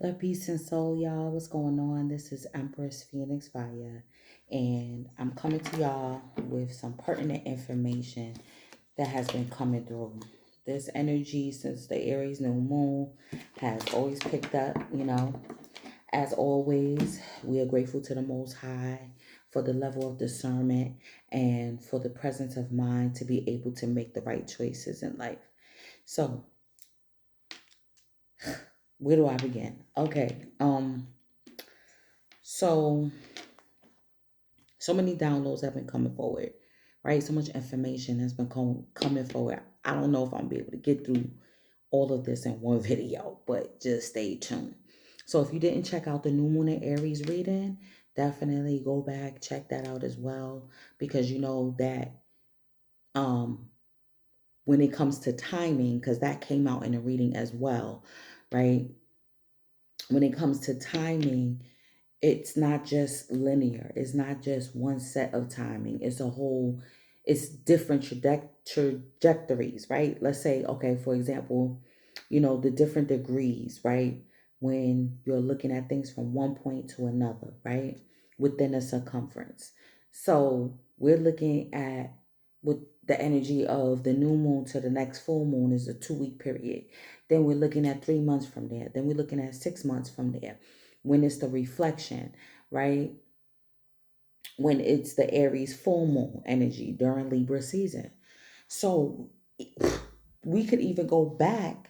Love, peace, and soul, y'all. What's going on? This is Empress Phoenix Fire, and I'm coming to y'all with some pertinent information that has been coming through. This energy since the Aries new moon has always picked up, As always, we are grateful to the Most High for the level of discernment and for the presence of mind to be able to make the right choices in life. So, where do I begin? Okay. So so many downloads have been coming forward, right? So much information has been coming forward. I don't know if I'm gonna be able to get through all of this in one video, but just stay tuned. So if you didn't check out the new moon in Aries reading, definitely go back, check that out as well, because you know that um when it comes to timing, because that came out in the reading as well, right? When it comes to timing, it's not just linear. It's not just one set of timing. It's different trajectories, right? Let's say, okay, for example, the different degrees, right? When you're looking at things from one point to another, right? Within a circumference. So we're looking at with the energy of the new moon to the next full moon is a 2 week period. Then we're looking at 3 months from there. Then we're looking at 6 months from there when it's the reflection, right? When it's the Aries full moon energy during Libra season. So we could even go back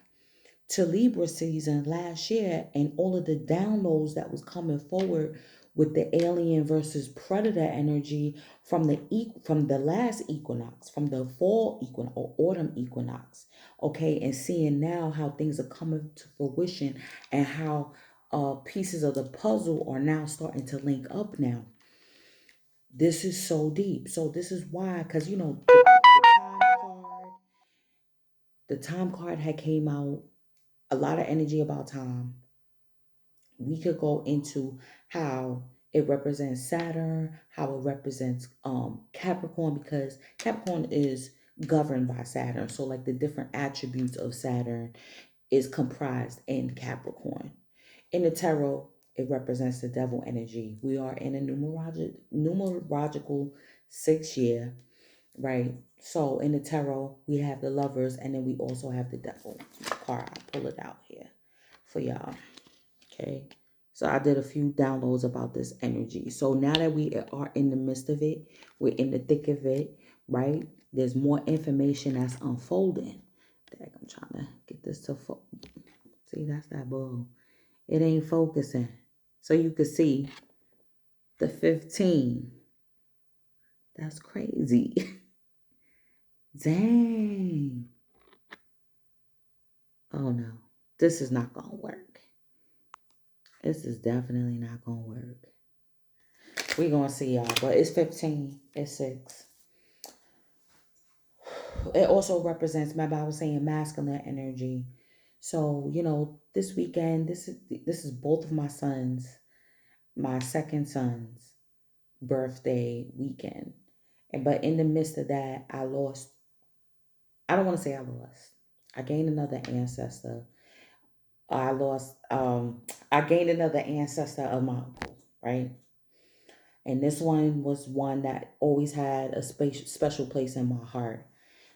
to Libra season last year and all of the downloads that was coming forward with the alien versus predator energy from the last equinox, from the fall equinox or autumn equinox, okay, and seeing now how things are coming to fruition and how pieces of the puzzle are now starting to link up now. This is so deep. So this is why, because the time card had came out, a lot of energy about time. We could go into how it represents Saturn, how it represents Capricorn, because Capricorn is governed by Saturn. So like the different attributes of Saturn is comprised in Capricorn. In the tarot, it represents the devil energy. We are in a numerological 6 year, right? So in the tarot, we have the lovers, and then we also have the devil card. I'll pull it out here for y'all. Okay. So I did a few downloads about this energy. So now that we are in the midst of it, we're in the thick of it, right? There's more information that's unfolding. I'm trying to get this to see, that's that bull. It ain't focusing. So you can see the 15. That's crazy. Dang. Oh no. This is not gonna work. This is definitely not gonna work. We're gonna see y'all. But it's 15. It's 6. It also represents, remember I was saying masculine energy. So, this weekend, this is both of my sons, my second son's birthday weekend. But in the midst of that, I don't want to say I lost. I gained another ancestor. I gained another ancestor of my uncle, right? And this one was one that always had a special place in my heart.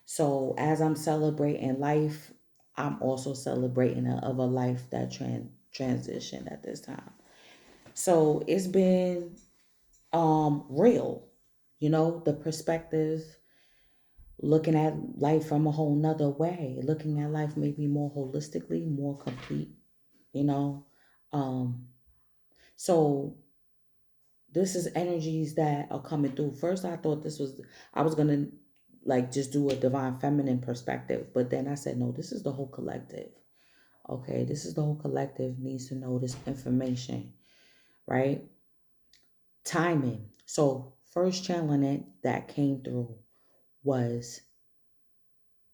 So as I'm celebrating life, I'm also celebrating of a life that transition at this time. So it's been real, the perspective, looking at life from a whole nother way, looking at life maybe more holistically, more complete, you know. Um, so this is energies that are coming through. First, I thought I was gonna like just do a divine feminine perspective, but then I said, no, this is the whole collective. Okay, this is the whole collective needs to know this information, right? Timing. So, first challenge that came through was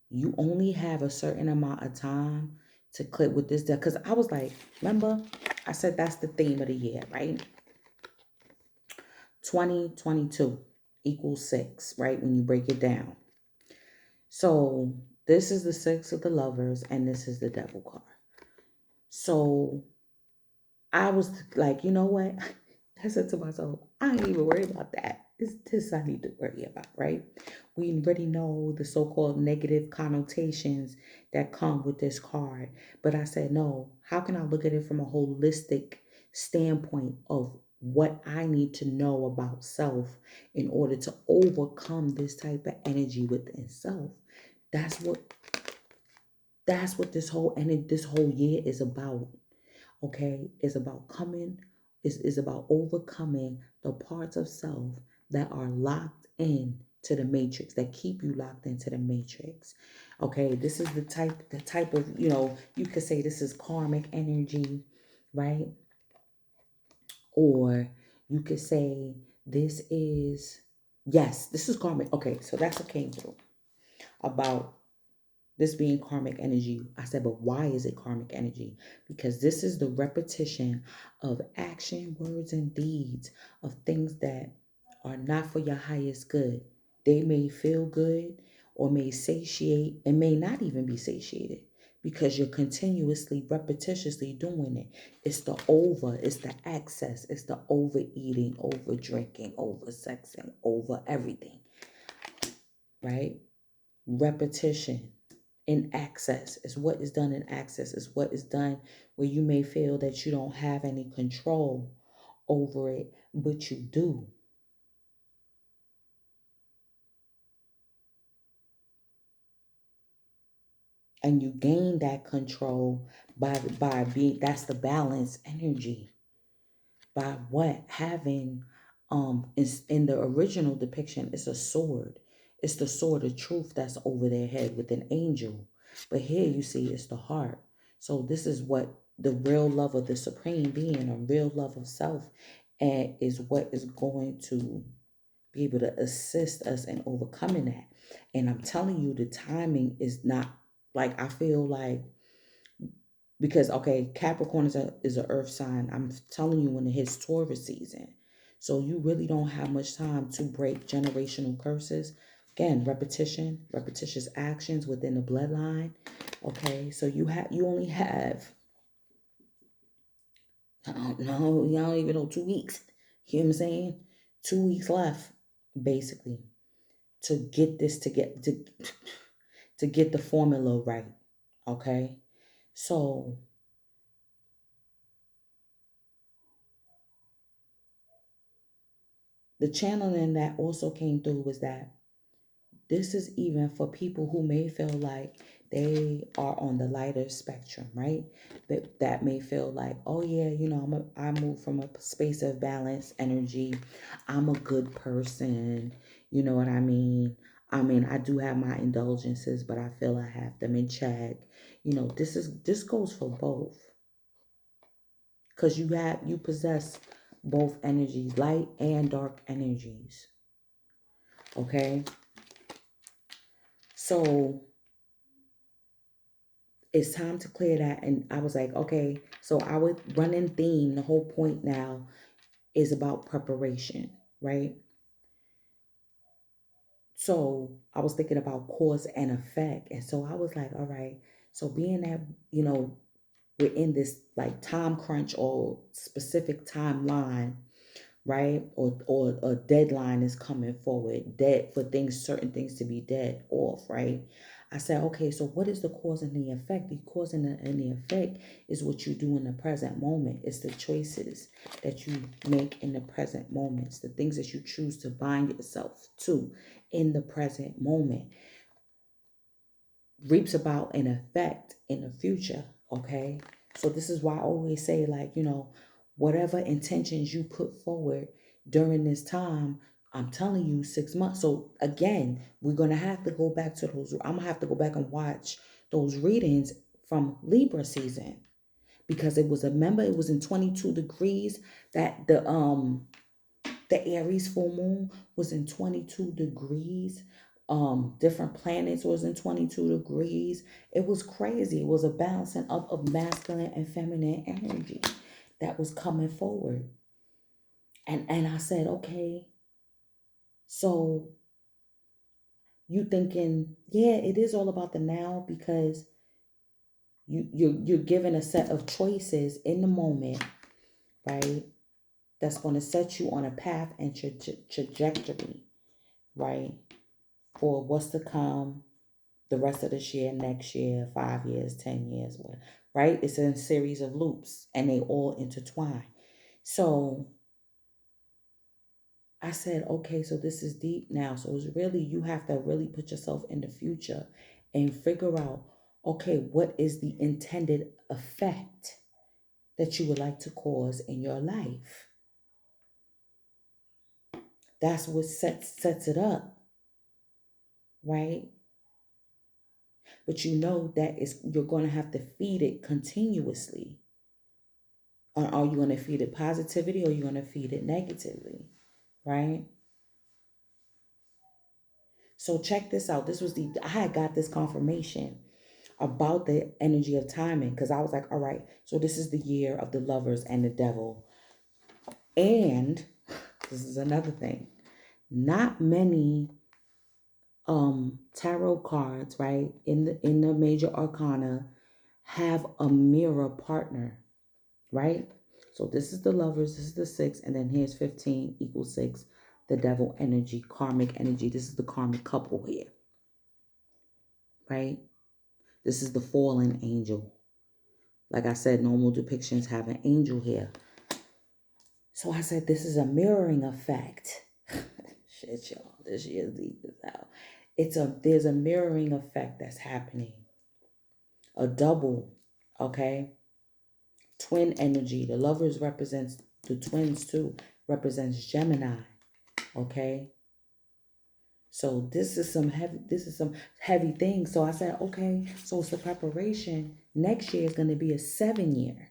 you only have a certain amount of time to click with this deck. Because I was like, remember, I said that's the theme of the year, right? 2022 equals 6, right? When you break it down. So this is the 6 of the lovers, and this is the devil card. So I was like, you know what? I said to myself, I ain't even worried about that. It's this I need to worry about, right? We already know the so-called negative connotations that come with this card. But I said, no, how can I look at it from a holistic standpoint of what I need to know about self in order to overcome this type of energy within self? That's what this whole year is about. Okay, is about is about overcoming the parts of self that are locked in to the matrix, that keep you locked into the matrix. Okay, this is the type of, you could say this is karmic energy, right? Or you could say this is, yes, this is karmic. Okay, so that's what came through about this being karmic energy. I said, but why is it karmic energy? Because this is the repetition of action, words, and deeds of things that are not for your highest good. They may feel good or may satiate and may not even be satiated because you're continuously, repetitiously doing it. It's the excess, it's the overeating, over drinking, over sexing, over everything, right? Repetition in access is what is done in access, is what is done where you may feel that you don't have any control over it, but you do. And you gain that control by being, that's the balance energy, by what having is in the original depiction, it's a sword. It's the sword of truth that's over their head with an angel. But here you see it's the heart. So this is what the real love of the supreme being, a real love of self, and is what is going to be able to assist us in overcoming that. And I'm telling you, the timing is not, like, I feel like, because okay, Capricorn is a earth sign. I'm telling you, when it hits Taurus season, so you really don't have much time to break generational curses. Again, repetitious actions within the bloodline. Okay, so you only have, I don't know, you don't even know, 2 weeks. You know what I'm saying? 2 weeks left, basically, to get this to get the formula right. Okay, so the channeling that also came through was that this is even for people who may feel like they are on the lighter spectrum, right? That may feel like, oh yeah, I move from a space of balance energy. I'm a good person. You know what I mean? I mean, I do have my indulgences, but I feel I have them in check. This goes for both, because you possess both energies, light and dark energies. Okay, so it's time to clear that. And I was like, okay, so our running theme, the whole point now is about preparation, right? So I was thinking about cause and effect. And so I was like, all right, so being that, we're in this like time crunch or specific timeline, right? Or a deadline is coming forward, dead for things, certain things to be dead off, right? I said, okay, so what is the cause and the effect? The cause and the effect is what you do in the present moment. It's the choices that you make in the present moments, the things that you choose to bind yourself to in the present moment reaps about an effect in the future. Okay, so this is why I always say, like, whatever intentions you put forward during this time, I'm telling you, 6 months. So again, we're gonna have to go back to those. I'm gonna have to go back and watch those readings from Libra season, because remember, it was in 22 degrees that the Aries full moon was in 22 degrees. Different planets was in 22 degrees. It was crazy. It was a balancing up of masculine and feminine energy that was coming forward. And I said, okay, so you thinking, yeah, it is all about the now, because you're given a set of choices in the moment, right? That's going to set you on a path and trajectory, right? For what's to come the rest of this year, next year, 5 years, 10 years, what, right? It's a series of loops and they all intertwine. So I said, okay, so this is deep now. So it's really, you have to really put yourself in the future and figure out, okay, what is the intended effect that you would like to cause in your life? That's what sets it up, right? But you know that you're going to have to feed it continuously. Or are you going to feed it positivity or are you going to feed it negatively, right? So check this out. I had got this confirmation about the energy of timing because I was like, all right, so this is the year of the lovers and the devil. And this is another thing. Not many tarot cards, right, in the major arcana have a mirror partner, right? So this is the lovers, this is the 6, and then here's 15 equals 6, the devil energy, karmic energy. This is the karmic couple here, right? This is the fallen angel. Like I said, normal depictions have an angel here. So I said, this is a mirroring effect. Shit, y'all. This year is deep as hell. There's a mirroring effect that's happening. A double, okay? Twin energy. The lovers represents the twins too. Represents Gemini, okay? So this is some heavy things. So I said, okay, so it's the preparation. Next year is going to be a 7-year.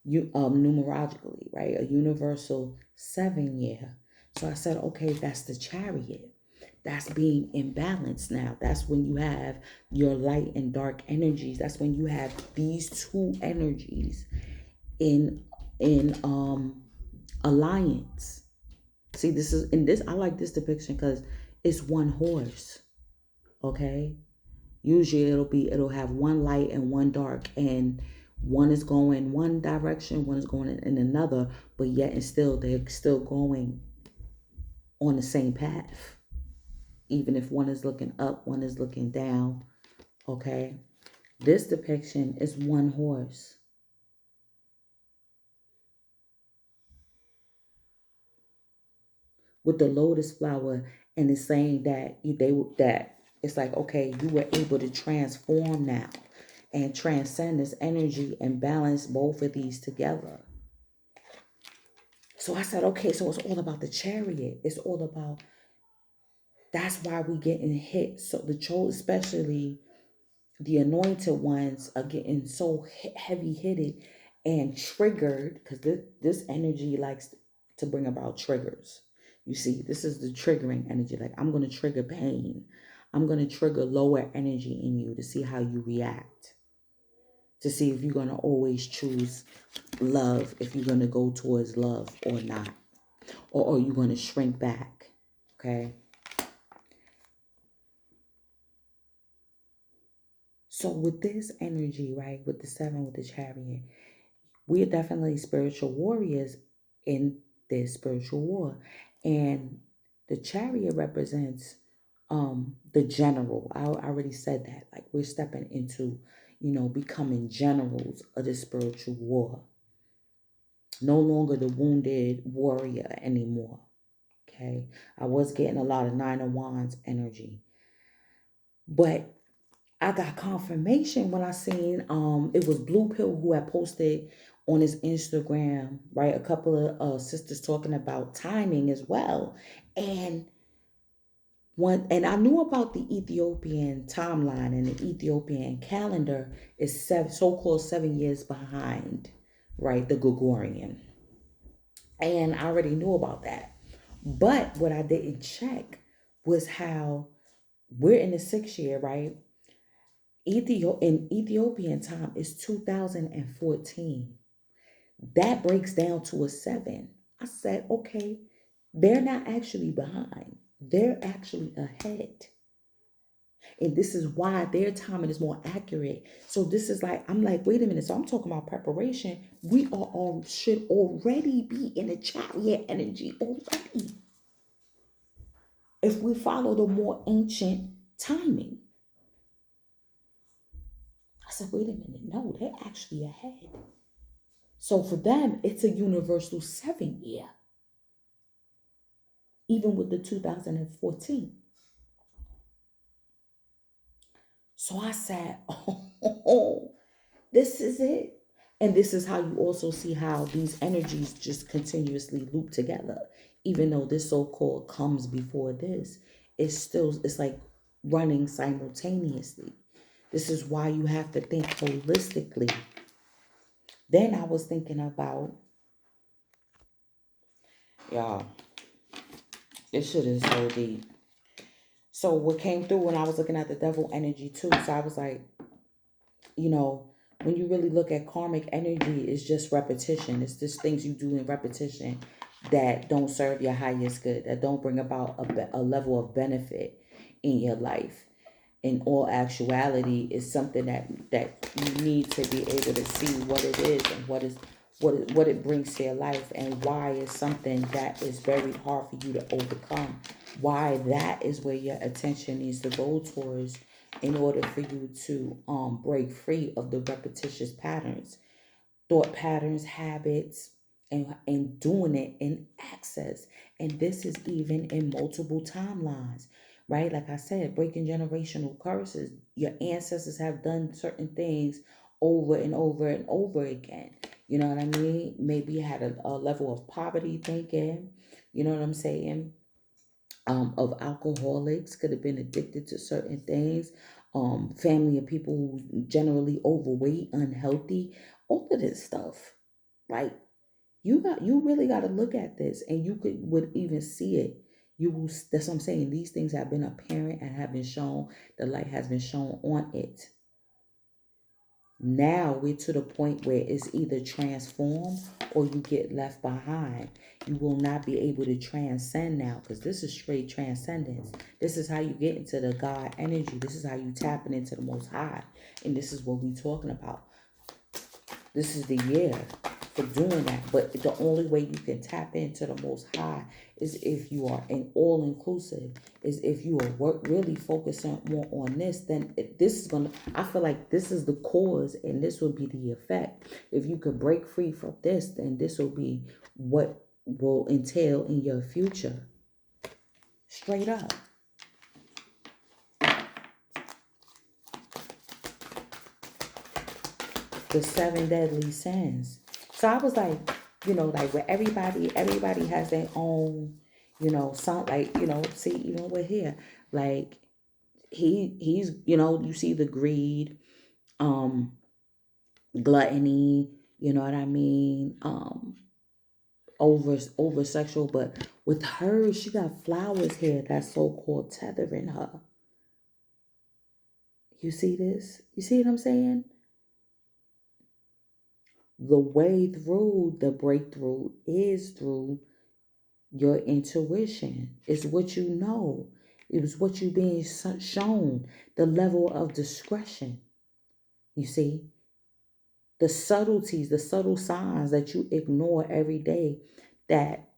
Numerologically, right? A universal 7-year. So I said, okay, that's the Chariot. That's being imbalanced now. That's when you have your light and dark energies. That's when you have these two energies in alliance. See, I like this depiction because it's one horse. Okay? Usually it'll have one light and one dark, and one is going one direction, one is going in another, but yet and still they're still going on the same path. Even if one is looking up, one is looking down. Okay? This depiction is one horse. With the lotus flower, and it's saying that it's like, okay, you were able to transform now and transcend this energy and balance both of these together. So I said, okay, so it's all about the Chariot. It's all about, that's why we getting hit. So the chosen, especially the anointed ones, are getting so heavy hitted and triggered because this energy likes to bring about triggers. You see, this is the triggering energy. Like, I'm going to trigger pain. I'm going to trigger lower energy in you to see how you react. To see if you're going to always choose love, if you're going to go towards love or not. Or are you going to shrink back? Okay. So with this energy, right, with the 7, with the Chariot, we are definitely spiritual warriors in this spiritual war. And the Chariot represents the general. I already said that. Like, we're stepping into, becoming generals of the spiritual war. No longer the wounded warrior anymore. Okay. I was getting a lot of 9 of Wands energy. But I got confirmation when I seen it was Blue Pill who had posted on his Instagram, right? A couple of sisters talking about timing as well. And I knew about the Ethiopian timeline, and the Ethiopian calendar is so-called 7 years behind, right? The Gregorian. And I already knew about that. But what I didn't check was how we're in the 6th year, right? In Ethiopian time is 2014. That breaks down to a 7. I said, okay, they're not actually behind. They're actually ahead. And this is why their timing is more accurate. So this is like, I'm like, wait a minute. So I'm talking about preparation. We are all should already be in a chariot energy already, if we follow the more ancient timing. I said, wait a minute. No, they're actually ahead. So for them, it's a universal 7 year, even with the 2014. So I said, oh, this is it. And this is how you also see how these energies just continuously loop together. Even though this so-called comes before this, it's like running simultaneously. This is why you have to think holistically. Then I was thinking about, y'all, this shit is so deep. So what came through when I was looking at the devil energy too, so I was like, you know, when you really look at karmic energy, it's just repetition. It's just things you do in repetition that don't serve your highest good, that don't bring about a level of benefit in your life. In all actuality, is something that you need to be able to see what it is and what it brings to your life, and why it's something that is very hard for you to overcome. Why that is where your attention needs to go towards, in order for you to break free of the repetitious patterns, thought patterns, habits, and doing it in access. And this is even in multiple timelines, right? Like I said, breaking generational curses. Your ancestors have done certain things over and over and over again. You know what I mean? Maybe you had a level of poverty thinking, you know what I'm saying? Of alcoholics, could have been addicted to certain things, family of people who generally overweight, unhealthy, all of this stuff, right? You really got to look at this, and you would even see it. You will. That's what I'm saying. These things have been apparent and have been shown. The light has been shown on it. Now we're to the point where it's either transform or you get left behind. You will not be able to transcend now, because this is straight transcendence. This is how you get into the God energy. This is how you tapping into the Most High. And this is what we're talking about. This is the year for doing that. But the only way you can tap into the Most High is if you are an all-inclusive, is if you are really focusing more on this. Then this is going to, I feel like this is the cause and this will be the effect. If you could break free from this, then this will be what will entail in your future. Straight up. The 7 deadly sins. So I was like, like where everybody has their own, some, like, see, even with here, like he's, you see the greed, gluttony, you know what I mean? Over sexual, but with her, she got flowers here that's so-called tethering her. You see this? You see what I'm saying? The way through the breakthrough is through your intuition. It's what you know. It was what you being shown. The level of discretion. You see? The subtleties, the subtle signs that you ignore every day, that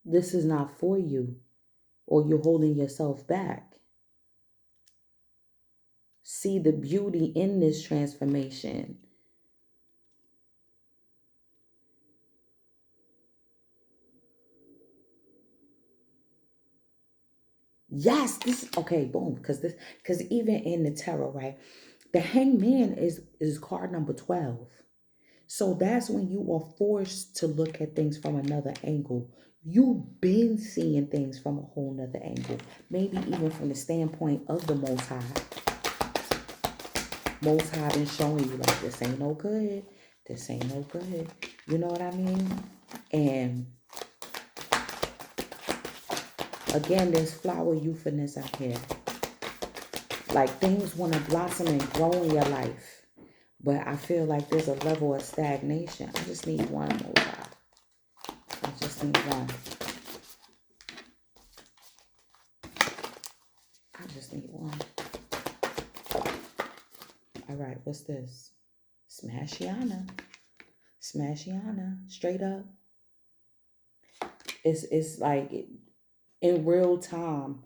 this is not for you, or you're holding yourself back. See the beauty in this transformation. Yes, this, okay, boom, because even in the tarot, right, the hangman is card number 12. So that's when you are forced to look at things from another angle. You've been seeing things from a whole nother angle, maybe even from the standpoint of the Most High. Most High been showing you, like, this ain't no good, this ain't no good, you know what I mean? And again, there's flower youthfulness out here. Like, things want to blossom and grow in your life, but I feel like there's a level of stagnation. I just need one more time. I just need one. just need one. All right, what's this? Smashiana. Smashiana. Straight up. It's like in real time,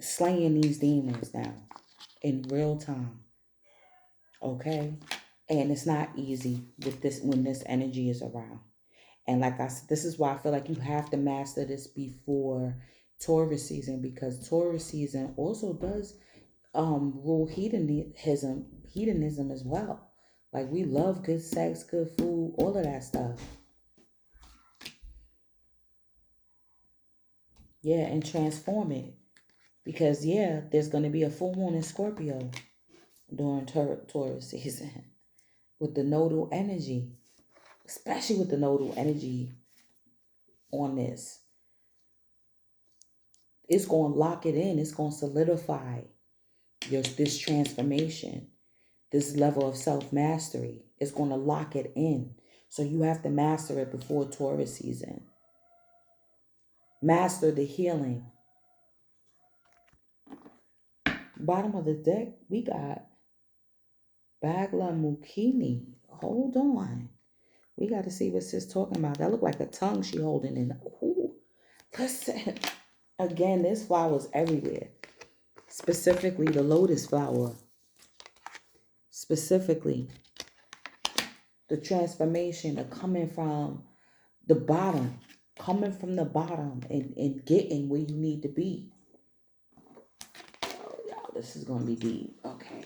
slaying these demons now. In real time. Okay? And it's not easy with this when this energy is around. And like I said, this is why I feel like you have to master this before Taurus season, because Taurus season also does rule hedonism as well. Like we love good sex, good food, all of that stuff. Yeah, and transform it. Because yeah, there's gonna be a full moon in Scorpio during Taurus season with the nodal energy. Especially with the nodal energy on this. It's gonna lock it in, it's gonna solidify this transformation, this level of self-mastery. Is going to lock it in. So you have to master it before Taurus season. Master the healing. Bottom of the deck, we got Bagla Mukini. Hold on. We got to see what sis talking about. That look like a tongue she holding in. Ooh. Listen. Again, there's flowers everywhere. Specifically the lotus flower. Specifically the transformation of coming from the bottom, and getting where you need to be. Oh, y'all, this is going to be deep. Okay.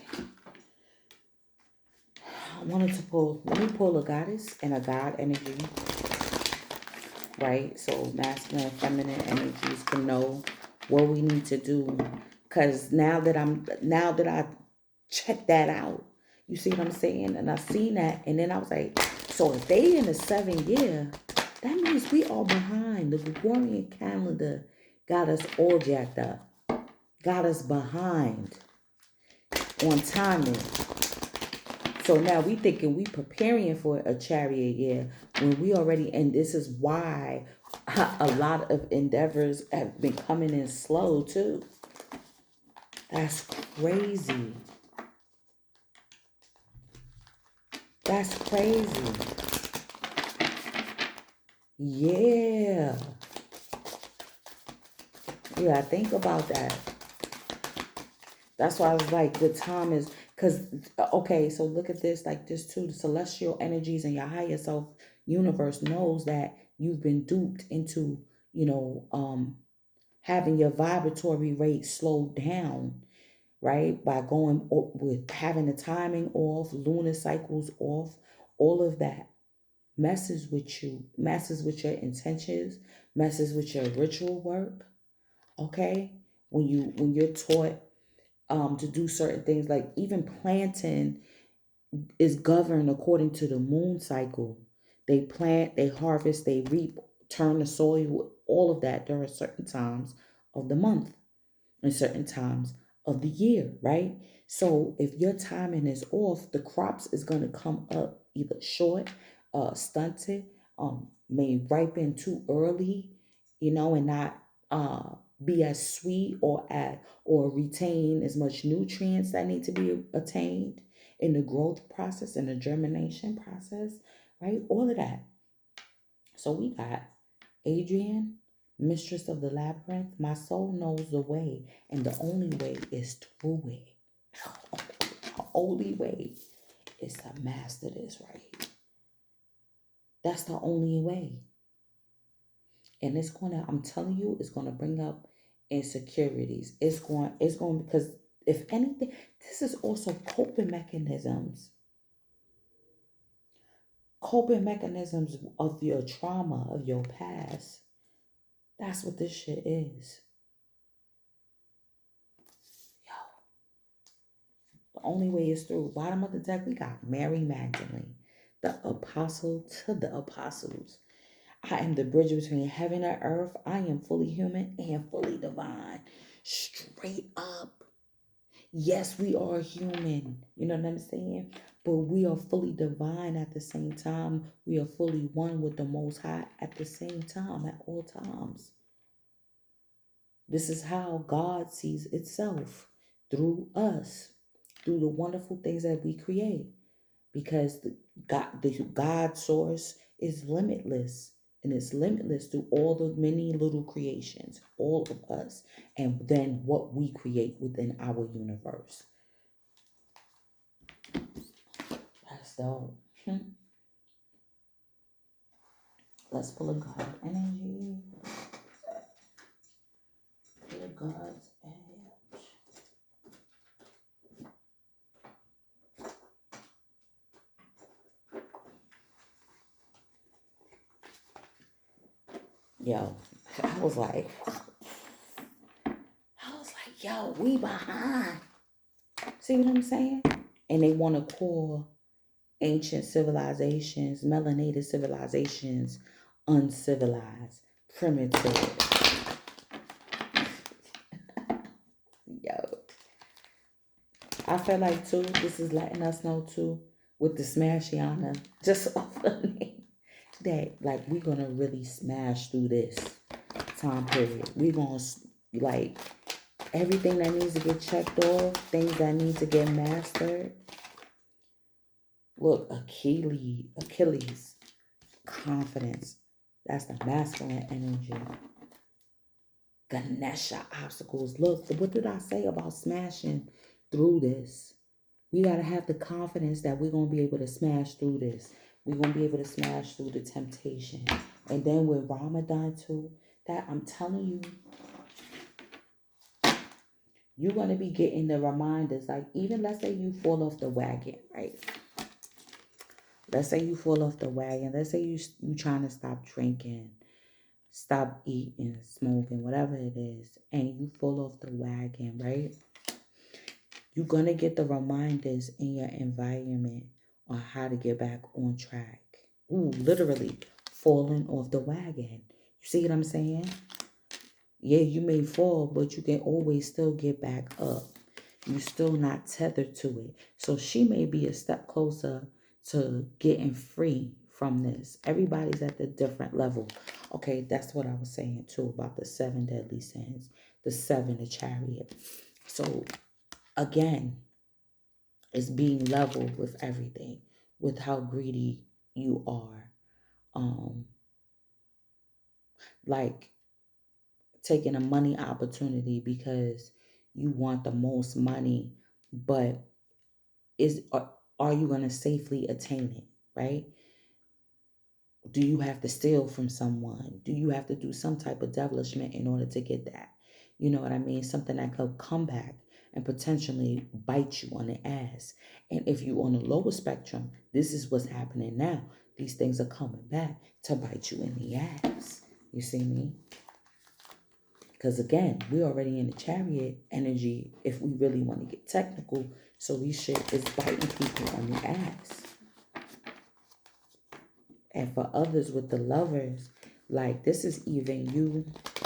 I wanted to let me pull a goddess and a god energy, right? So masculine and feminine energies can know what we need to do. Because now that I checked that out, you see what I'm saying? And I seen that, and then I was like, so if they in the 7th year, that means we are behind. The Gregorian calendar got us all jacked up. Got us behind on timing. So now we thinking we preparing for a chariot year when we already, and this is why a lot of endeavors have been coming in slow too. That's crazy. That's crazy. Yeah. Yeah, think about that. That's why I was like, the time is, because, okay, so look at this, like this too, the celestial energies and your higher self universe knows that you've been duped into, having your vibratory rate slowed down, right? By going with having the timing off, lunar cycles off, all of that messes with you, messes with your intentions, messes with your ritual work, okay? When you're taught to do certain things, like even planting is governed according to the moon cycle. They plant, they harvest, they reap, turn the soil, all of that during certain times of the month and certain times of the year, right? So if your timing is off, the crops is going to come up either short, stunted, may ripen too early, and not be as sweet or retain as much nutrients that need to be attained in the growth process and the germination process, right? All of that. So we got Adrian, mistress of the labyrinth. My soul knows the way, and the only way is through it. The only way is to master this right here. That's the only way. And I'm telling you, it's gonna bring up insecurities. It's going because if anything, this is also coping mechanisms of your trauma, of your past. That's what this shit is. Yo. The only way is through. Bottom of the deck, we got Mary Magdalene, the apostle to the apostles. I am the bridge between heaven and earth. I am fully human and fully divine. Straight up. Yes, we are human. You know what I'm saying? But we are fully divine at the same time. We are fully one with the Most High at the same time, at all times. This is how God sees itself, through us, through the wonderful things that we create. Because the God source is limitless, and it's limitless through all the many little creations, all of us, and then what we create within our universe. That's dope. Let's pull a God energy. Pull a God's edge. Yo, I was like, yo, we behind. See what I'm saying? And they want to call ancient civilizations, melanated civilizations, uncivilized, primitive. Yo, I feel like too, this is letting us know too, with the Smashiana, just off the name, that like we're gonna really smash through this time period. We're gonna like everything that needs to get checked off, things that need to get mastered. Look, Achilles, confidence. That's the masculine energy. Ganesha, obstacles. Look, what did I say about smashing through this? We got to have the confidence that we're going to be able to smash through this. We're going to be able to smash through the temptation. And then with Ramadan too, that I'm telling you, you're going to be getting the reminders. Like, even let's say you fall off the wagon, right? Let's say you fall off the wagon. Let's say you trying to stop drinking, stop eating, smoking, whatever it is, and you fall off the wagon, right? You're going to get the reminders in your environment on how to get back on track. Ooh, literally falling off the wagon. You see what I'm saying? Yeah, you may fall, but you can always still get back up. You're still not tethered to it. So she may be a step closer to getting free from this. Everybody's at the different level. Okay, that's what I was saying too about the 7 deadly sins, the 7, the chariot. So again, it's being level with everything, with how greedy you are. Like taking a money opportunity because you want the most money, but are you going to safely attain it, right? Do you have to steal from someone? Do you have to do some type of devilishment in order to get that? You know what I mean? Something that could come back and potentially bite you on the ass. And if you're on the lower spectrum, this is what's happening now. These things are coming back to bite you in the ass. You see me? Because again, we're already in the chariot energy if we really want to get technical. So these shit is biting people on the ass. And for others with the lovers, like this is even you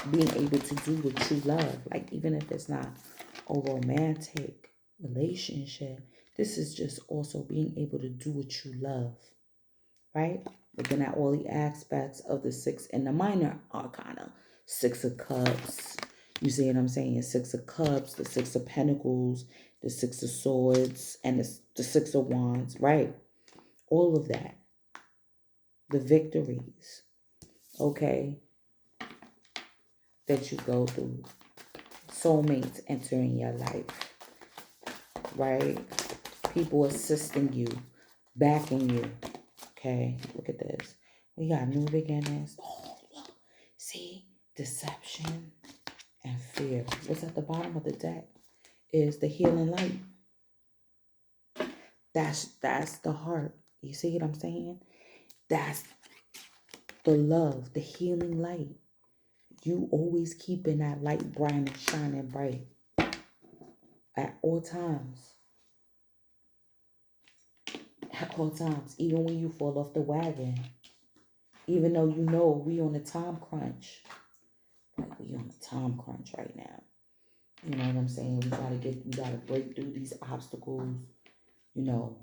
being able to do what you love. Like even if it's not a romantic relationship, this is just also being able to do what you love. Right? Looking at all the aspects of the 6 and the minor arcana. 6 of Cups. You see what I'm saying? 6 of Cups, the 6 of Pentacles, the 6 of Swords, and the 6 of Wands. Right? All of that. The victories. Okay? That you go through. Soulmates entering your life. Right? People assisting you. Backing you. Okay? Look at this. We got new beginnings. Oh, look. See? Deception and fear. What's at the bottom of the deck is the healing light. That's the heart. You see what I'm saying? That's the love, the healing light. You always keeping that light bright and shining bright at all times. At all times, even when you fall off the wagon, even though you know we on a time crunch. Like we on a time crunch right now. You know what I'm saying? We gotta break through these obstacles, you know,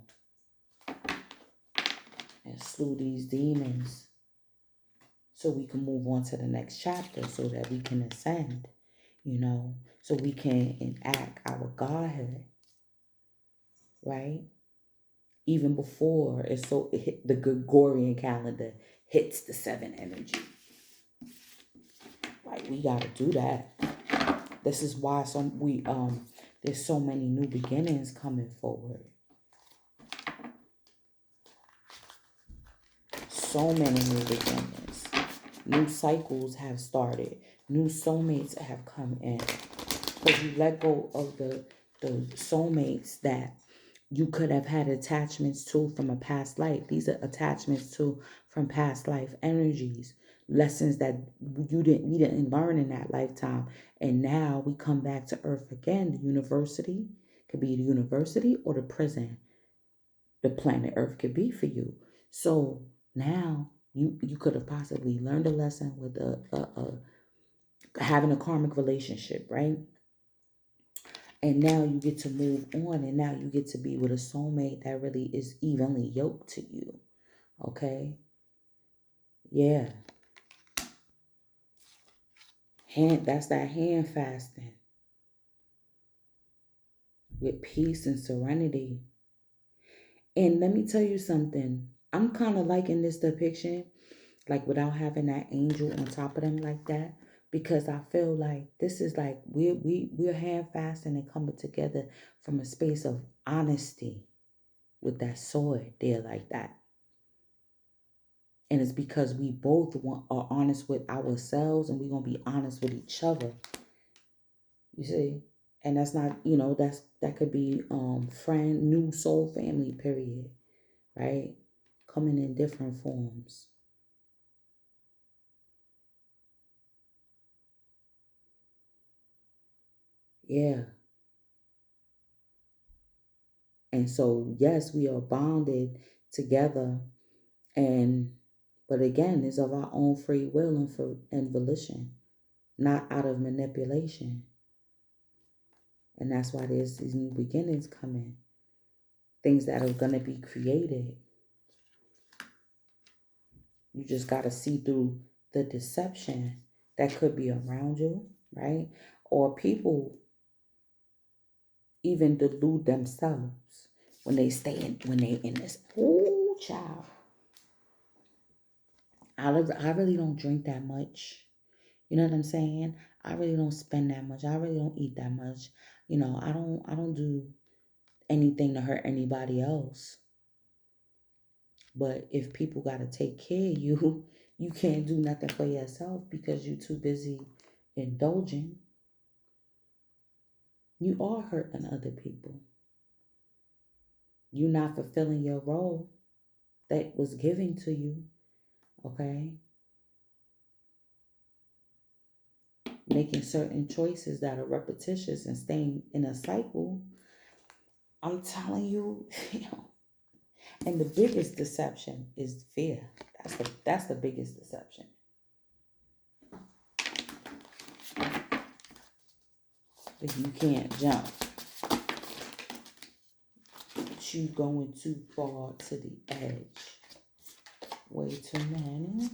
and slew these demons so we can move on to the next chapter so that we can ascend. you know, so we can enact our Godhood, right? Even before it hit the Gregorian calendar hits the 7 energy. Like, we gotta do that. This is why there's so many new beginnings coming forward. So many new beginnings. New cycles have started. New soulmates have come in. Because you let go of the soulmates that you could have had attachments to from a past life. These are attachments to from past life energies. Lessons that we didn't learn in that lifetime. And now we come back to earth again. The university could be the university or the prison. The planet Earth could be for you. So now you could have possibly learned a lesson with having a karmic relationship, right? And now you get to move on, and now you get to be with a soulmate that really is evenly yoked to you. Okay? Yeah. That's that hand fasting with peace and serenity. And let me tell you something. I'm kind of liking this depiction, like without having that angel on top of them like that, because I feel like this is like we're hand fasting and coming together from a space of honesty with that sword there like that. And it's because we both are honest with ourselves, and we're gonna be honest with each other. You see? And that's not, that could be friend, new soul family, period. Right? Coming in different forms. Yeah. And so, yes, we are bonded together, but again, it's of our own free will and volition, not out of manipulation. And that's why there's these new beginnings coming, things that are going to be created. You just got to see through the deception that could be around you, right? Or people even delude themselves when they in this. Ooh, child. I really don't drink that much. You know what I'm saying? I really don't spend that much. I really don't eat that much. I don't do anything to hurt anybody else. But if people got to take care of you, you can't do nothing for yourself because you're too busy indulging. You are hurting other people. You're not fulfilling your role that was given to you. Okay? Making certain choices that are repetitious and staying in a cycle. I'm telling you, and the biggest deception is fear. That's the biggest deception. If you can't jump, you going too far to the edge. Way too many.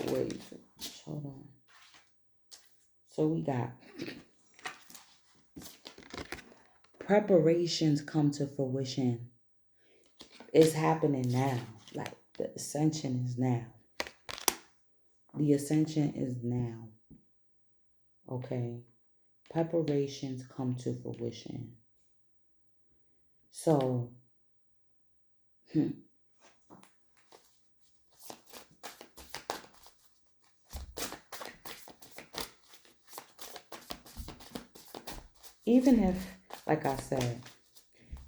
Wait, hold on. So we got preparations come to fruition. It's happening now. Like the ascension is now. The ascension is now. Okay. Preparations come to fruition. So, even if, like I said,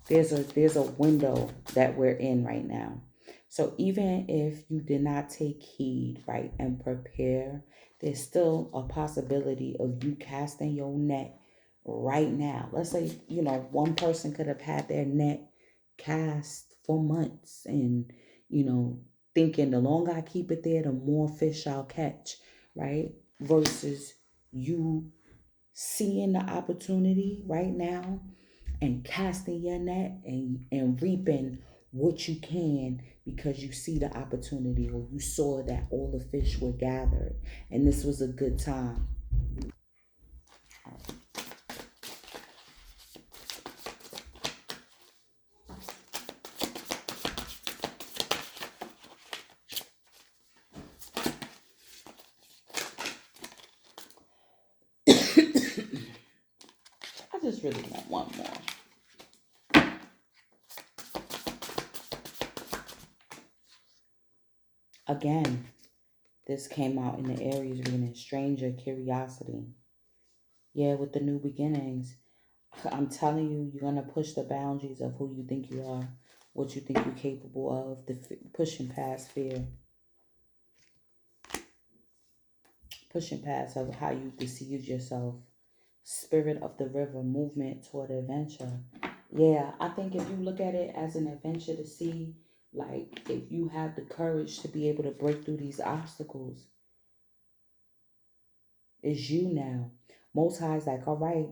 there's a window that we're in right now. So even if you did not take heed, right, and prepare, there's still a possibility of you casting your net right now. Let's say, one person could have had their net cast for months and, thinking the longer I keep it there, the more fish I'll catch, right? Versus you seeing the opportunity right now and casting your net and reaping what you can because you see the opportunity, or you saw that all the fish were gathered and this was a good time. I just really want one more. Again, this came out in the Aries reading, stranger curiosity. Yeah, with the new beginnings. I'm telling you, you're going to push the boundaries of who you think you are, what you think you're capable of, pushing past fear, pushing past of how you deceived yourself. Spirit of the river, movement toward adventure. Yeah, I think if you look at it as an adventure to see, like, if you have the courage to be able to break through these obstacles, it's you now. Most High is like, all right,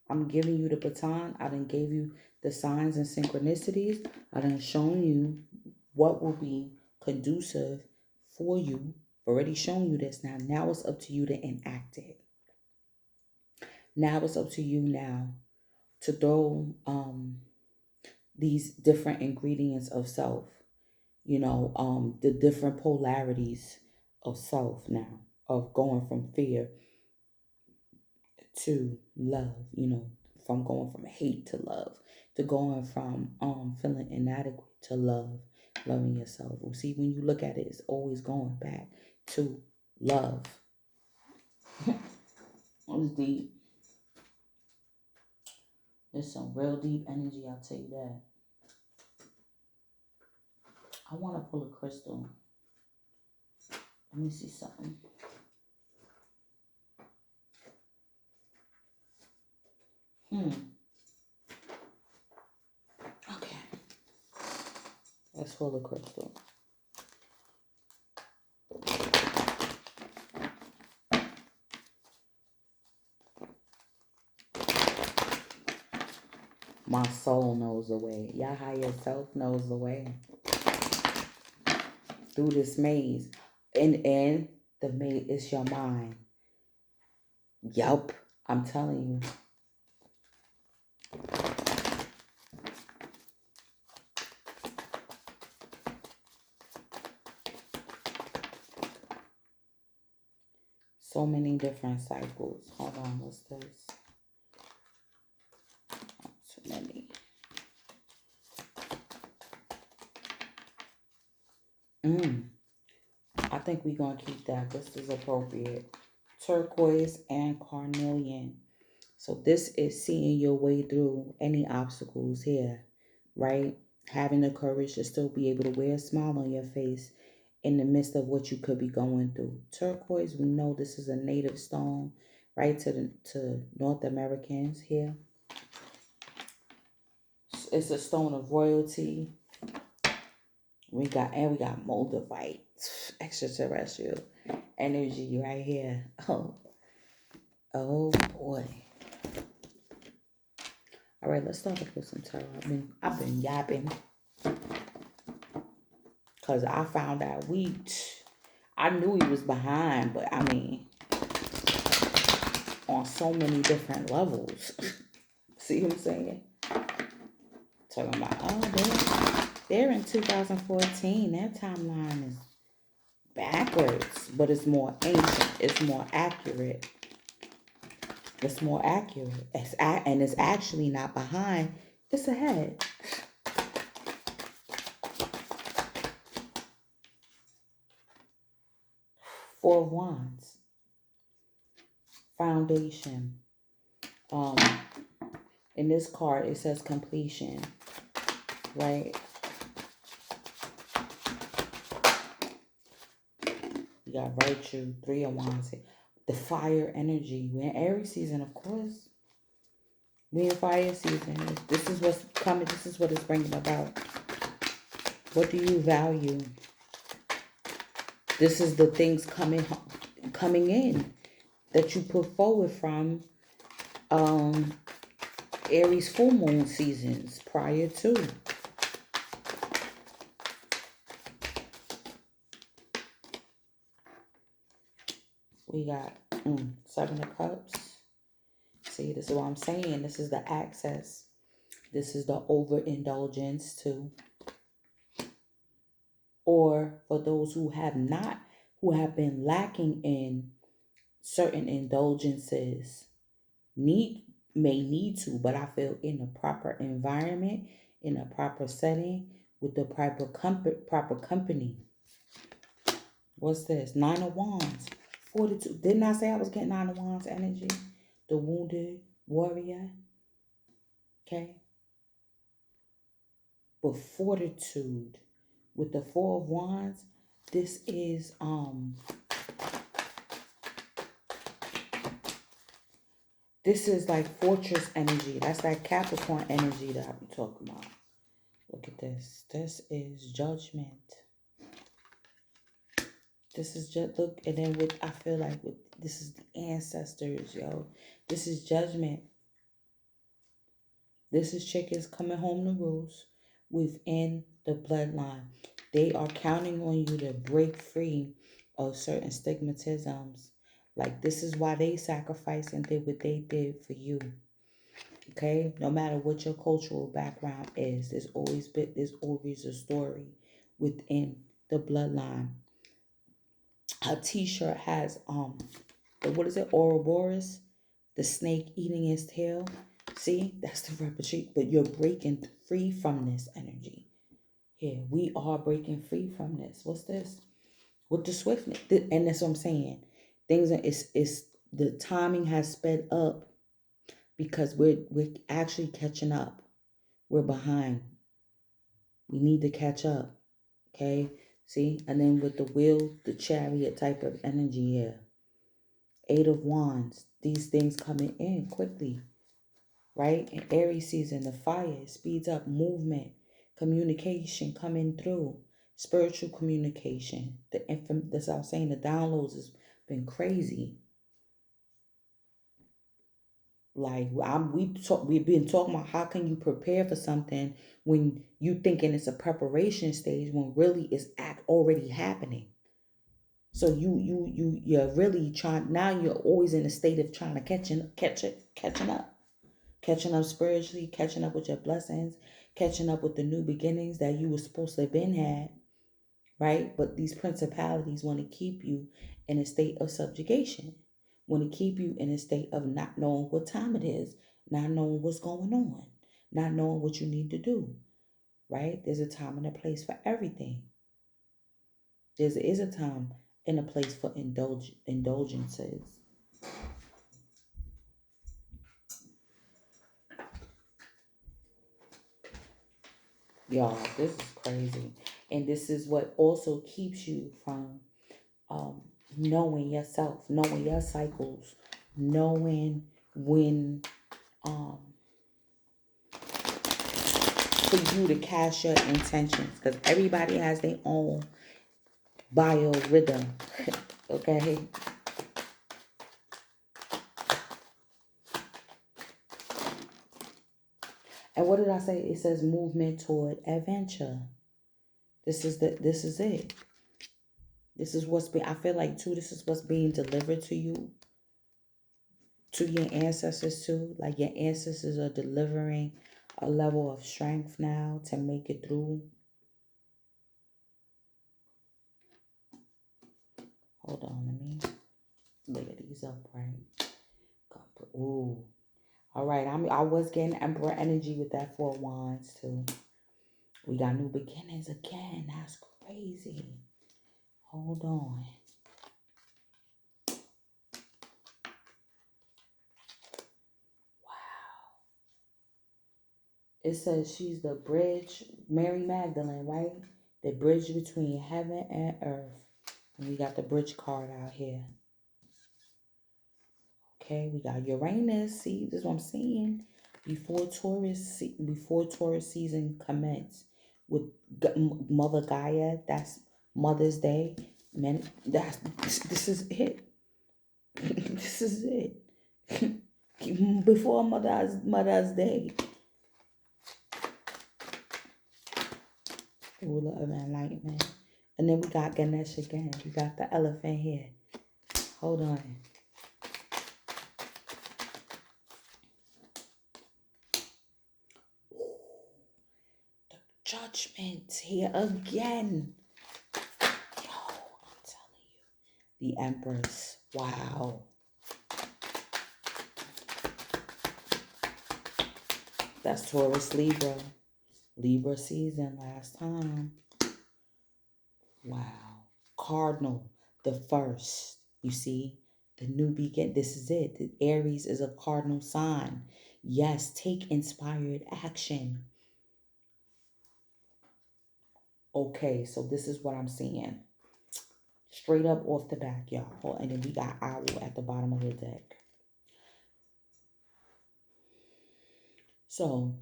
I'm giving you the baton. I done gave you the signs and synchronicities. I done shown you what will be conducive for you. Already shown you this now. Now it's up to you to enact it. Now it's up to you now to throw these different ingredients of self, the different polarities of self now, of going from fear to love, from going from hate to love, to going from feeling inadequate to loving yourself. Well, see, when you look at it, it's always going back to love. It's deep. There's some real deep energy, I'll tell you that. I want to pull a crystal. Let me see something. Okay. Let's pull a crystal. My soul knows the way. Your higher self knows the way. Through this maze. And the maze is your mind. Yup. I'm telling you. So many different cycles. Hold on, what's this? Too many. I think we're going to keep that. This is appropriate. Turquoise and carnelian. So this is seeing your way through any obstacles here, right? Having the courage to still be able to wear a smile on your face in the midst of what you could be going through. Turquoise, we know this is a native stone, right, to North Americans here. It's a stone of royalty. We got moldavite, extraterrestrial energy right here. Oh boy. All right, let's start with some tarot. I've been yapping because I found out I knew he was behind, but I mean, on so many different levels. See what I'm saying? Talking about, they're in 2014. Their timeline is backwards, but it's more ancient. It's more accurate. It's more accurate. And it's actually not behind. It's ahead. Four of Wands. Foundation. In this card, it says completion. Right? You got virtue. Three of Wands. The fire energy. We're in Aries season, of course. We're in fire season. This is what's coming. This is what it's bringing about. What do you value? This is the things coming in that you put forward from Um, Aries full moon seasons prior to. We got Seven of Cups. See, this is what I'm saying. This is the access. This is the overindulgence too. Or for those who have been lacking in certain indulgences, may need to, but I feel in a proper environment, in a proper setting, with the proper company. What's this? Nine of Wands. 42. Didn't I say I was getting Nine of Wands energy? The wounded warrior. Okay. But fortitude. With the Four of Wands, this is like fortress energy. That's that Capricorn energy that I be talking about. Look at this. This is judgment. This is just, look, and then I feel like this is the ancestors, yo. This is judgment. This is chickens coming home to roost within the bloodline. They are counting on you to break free of certain stigmatisms. Like, this is why they sacrificed and did what they did for you. Okay? No matter what your cultural background is, there's always a story within the bloodline. Her t-shirt has what is it, Ouroboros, the snake eating his tail. See, that's the repetition, but you're breaking free from this energy. Here, we are breaking free from this. What's this? With the swiftness, and that's what I'm saying. Things are, it's the timing has sped up because we're actually catching up. We're behind. We need to catch up. Okay, see, and then with the wheel, the chariot type of energy here. Eight of Wands. These things coming in quickly. Right? In Aries season, the fire speeds up movement, communication coming through, spiritual communication. That's what I was saying, the downloads has been crazy. Like we've been talking about how can you prepare for something when you thinking it's a preparation stage when really it's already happening. So you're really trying now. You're always in a state of trying to catching up. Catching up spiritually, catching up with your blessings, catching up with the new beginnings that you were supposed to have been had, right? But these principalities want to keep you in a state of subjugation, want to keep you in a state of not knowing what time it is, not knowing what's going on, not knowing what you need to do, right? There's a time and a place for everything. There is a time and a place for indulgences. Y'all, this is crazy. And this is what also keeps you from knowing yourself, knowing your cycles, knowing when for you to cast your intentions. Because everybody has their own biorhythm. Okay? And what did I say? It says movement toward adventure. This is it. This is what's being, I feel like too, this is what's being delivered to you, to your ancestors too. Like your ancestors are delivering a level of strength now to make it through. Hold on, let me layer these up right. Ooh. All right, I was getting Emperor energy with that Four of Wands too. We got new beginnings again. That's crazy. Hold on. It says she's the bridge, Mary Magdalene, right? The bridge between heaven and earth. And we got the bridge card out here. Okay, we got Uranus. See, this is what I'm saying. Before Taurus season commence with Mother Gaia, that's Mother's Day. Man, this is it. This is it. before Mother's Day. Ruler of enlightenment. And then we got Ganesh again. We got the elephant here. Hold on. The judgment here again. Yo, I'm telling you. The Empress. Wow. That's Taurus Libra. Libra season last time. Wow. Cardinal, the first. You see, the new begin. This is it. The Aries is a cardinal sign. Yes, take inspired action. Okay, so this is what I'm seeing. Straight up off the back, y'all. And then we got Owl at the bottom of the deck. So,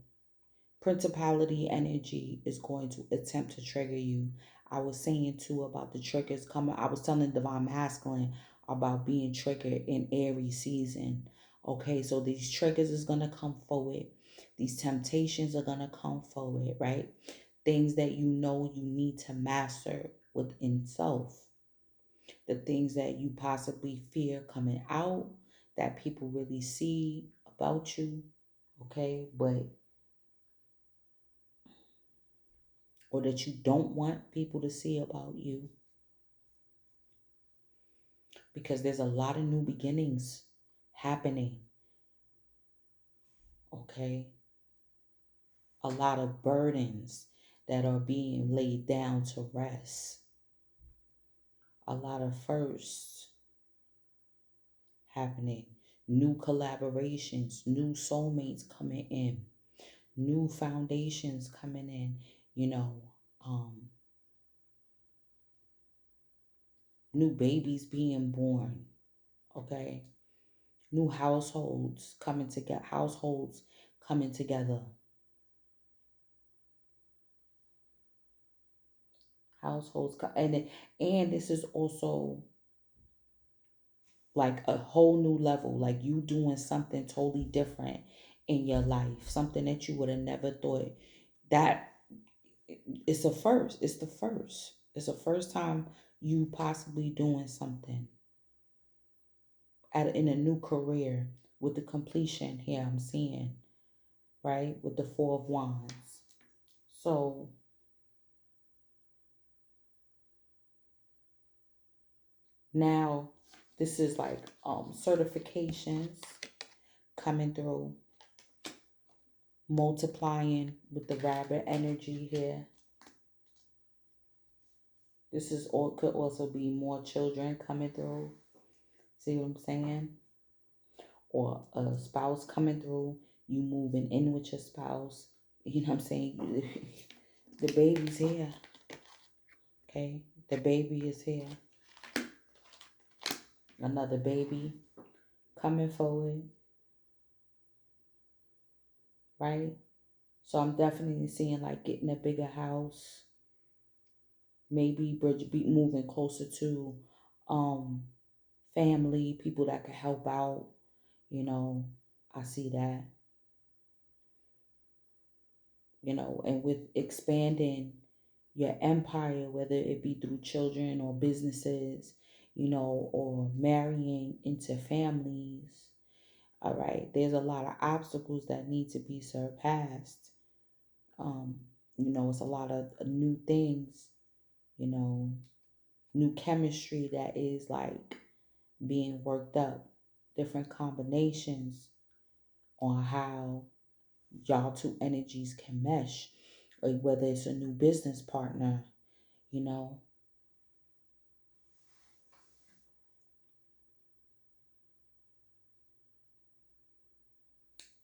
principality energy is going to attempt to trigger you. I was saying too about the triggers coming. I was telling Divine Masculine about being triggered in Aries season. Okay, so these triggers is going to come forward. These temptations are going to come forward, right? Things that you know you need to master within self. The things that you possibly fear coming out that people really see about you. Okay, but or that you don't want people to see about you, because there's a lot of new beginnings happening. Okay, a lot of burdens that are being laid down to rest, a lot of firsts happening, new collaborations, new soulmates coming in, new foundations coming in, you know, new babies being born. Okay, new households coming together, and this is also like a whole new level, like you doing something totally different in your life, something that you would have never thought. That it's a first. It's the first time you possibly doing something in a new career, with the completion here I'm seeing, right, with the Four of Wands. So now this is like certifications coming through, multiplying with the rabbit energy here. This is all, could also be more children coming through. See what I'm saying? Or a spouse coming through, you moving in with your spouse. You know what I'm saying? The baby's here. Okay? The baby is here. Another baby coming forward. Right? So I'm definitely seeing like getting a bigger house. Maybe be moving closer to family, people that can help out. You know, I see that. You know, and with expanding your empire, whether it be through children or businesses, you know, or marrying into families. All right, there's a lot of obstacles that need to be surpassed. Um, you know, it's a lot of new things, you know, new chemistry that is like being worked up, different combinations on how y'all two energies can mesh, like whether it's a new business partner, you know.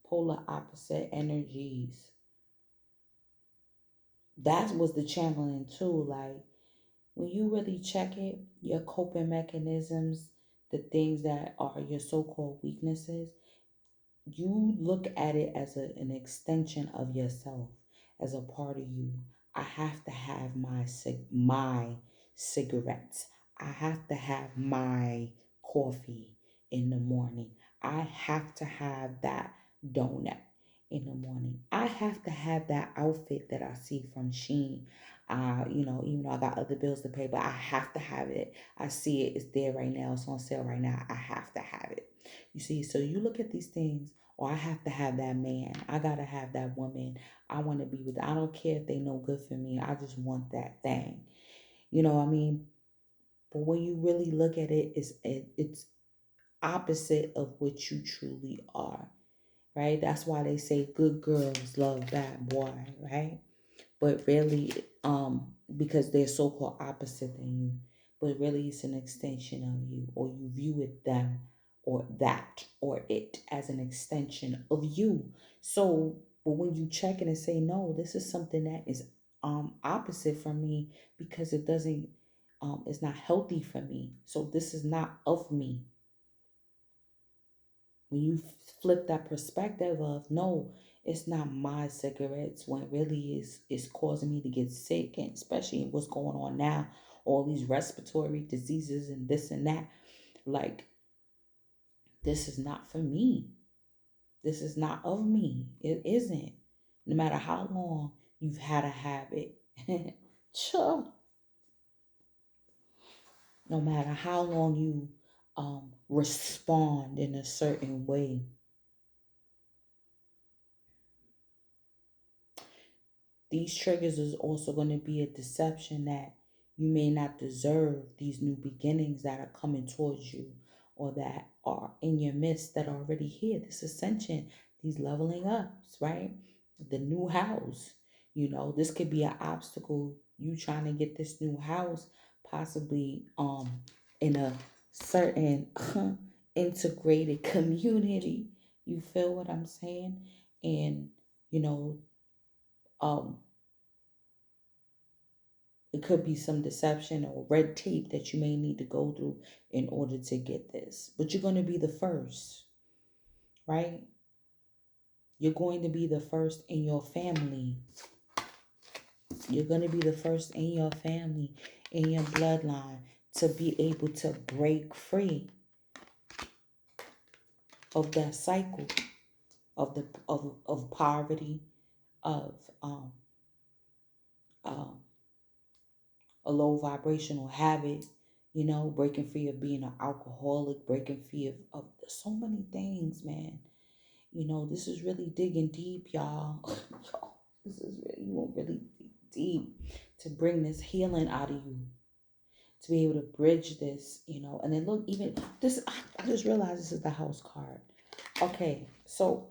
Polar opposite energies. That was the channeling too. Like when you really check it, your coping mechanisms, the things that are your so-called weaknesses, you look at it as an extension of yourself, as a part of you. I have to have my cigarettes. I have to have my coffee in the morning. I have to have that donut in the morning. I have to have that outfit that I see from Shein. Even though I got other bills to pay, but I have to have it. I see it, it's there right now, it's on sale right now. I have to have it. You see, so you look at these things, or I have to have that man. I gotta have that woman. I want to be with. I don't care if they no good for me. I just want that thing. You know what I mean? But when you really look at it, it's opposite of what you truly are, right? That's why they say good girls love bad boy, right? But really, because they're so-called opposite than you, but really it's an extension of you, or you view it them or that or it as an extension of you. So, but when you check it and say, no, this is something that is opposite from me, because it doesn't it's not healthy for me. So this is not of me. When you flip that perspective of, no, it's not my cigarettes, when it really is causing me to get sick, and especially what's going on now, all these respiratory diseases and this and that, like, this is not for me. This is not of me. It isn't. No matter how long you've had a habit. Sure. No matter how long you respond in a certain way. These triggers is also going to be a deception that you may not deserve these new beginnings that are coming towards you, or that are in your midst, that are already here. This ascension, these leveling ups, right? The new house. This could be an obstacle. You trying to get this new house, possibly in a certain integrated community. You feel what I'm saying? And you know, um it could be some deception or red tape that you may need to go through in order to get this. But you're going to be the first, right? You're going to be the first in your family. You're going to be the first in your family, in your bloodline, to be able to break free of that cycle of poverty, of um, a low vibrational habit, breaking free of being an alcoholic, breaking free of so many things, man. This is really digging deep, y'all. Y'all, this is really, you went really deep to bring this healing out of you, to be able to bridge this, and then look, even this, I just realized this is the house card. Okay, so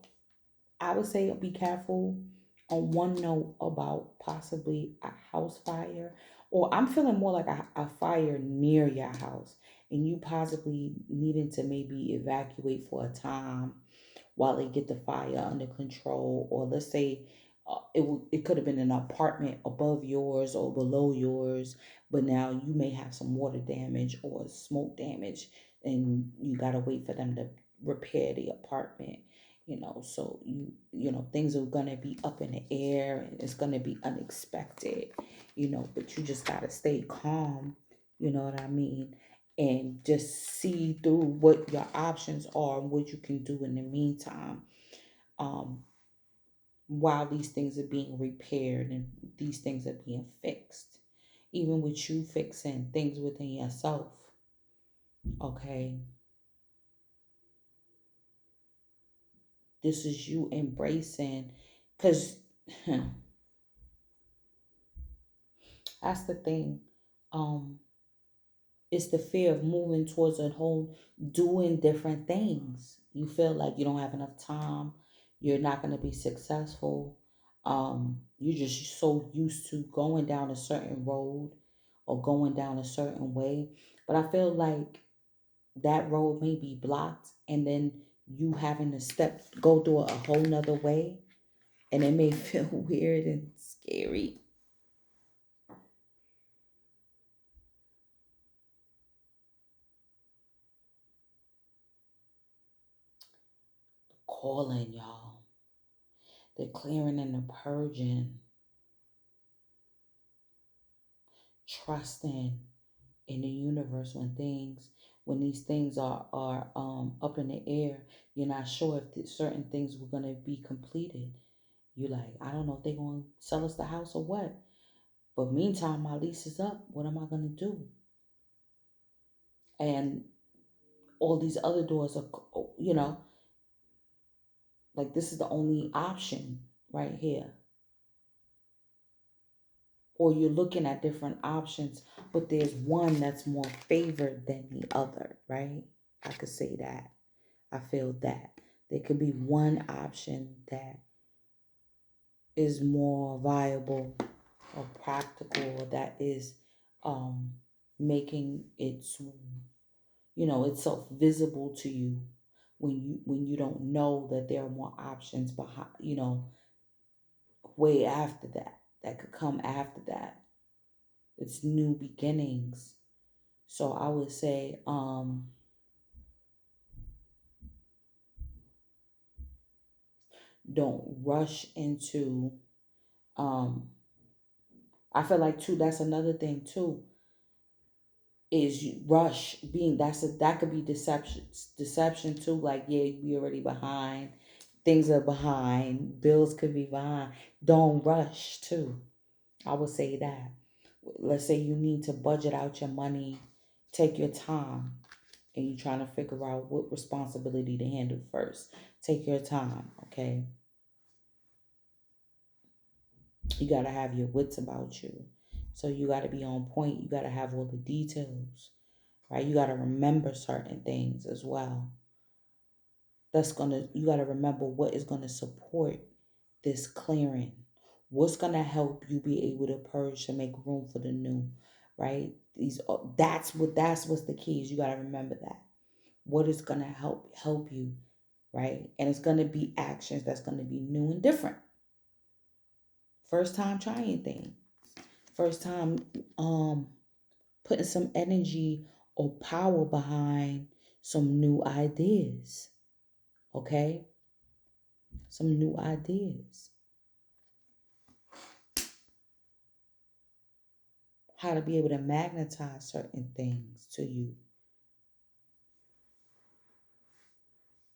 I would say be careful on one note about possibly a house fire, or I'm feeling more like a fire near your house, and you possibly needing to maybe evacuate for a time while they get the fire under control. Or let's say it could have been an apartment above yours or below yours, but now you may have some water damage or smoke damage, and you got to wait for them to repair the apartment. So things are gonna be up in the air, and it's gonna be unexpected. But you just gotta stay calm. You know what I mean? And just see through what your options are and what you can do in the meantime, um, while these things are being repaired and these things are being fixed. Even with you fixing things within yourself, okay? This is you embracing, because that's the thing. Um, it's the fear of moving towards a whole, doing different things. You feel like you don't have enough time. You're not going to be successful. You're just so used to going down a certain road or going down a certain way. But I feel like that road may be blocked, and then you having to go through a whole nother way. And it may feel weird and scary. Calling, y'all. The clearing and the purging. Trusting in the universe when these things are up in the air, you're not sure if certain things were going to be completed. You like, I don't know if they're going to sell us the house or what. But meantime, my lease is up. What am I going to do? And all these other doors are, like this is the only option right here. Or you're looking at different options, but there's one that's more favored than the other, right? I could say that. I feel that. There could be one option that is more viable or practical, that is um, making it, itself visible to you when you don't know that there are more options behind, way after that could come after that. It's new beginnings. So I would say, don't rush into, I feel like too, that's another thing too, is you rush being, that could be deception too. Like, yeah, we already behind, things are behind, bills could be behind. Don't rush too. I would say that. Let's say you need to budget out your money, take your time, and you're trying to figure out what responsibility to handle first. Take your time, okay? You got to have your wits about you. So you got to be on point. You got to have all the details, right? You got to remember certain things as well. You got to remember what is going to support this clearing. What's going to help you be able to purge to make room for the new, right? That's what's the key is. You got to remember that. What is going to help you, right? And it's going to be actions that's going to be new and different. First time trying things. First time putting some energy or power behind some new ideas. Okay? Some new ideas. How to be able to magnetize certain things to you.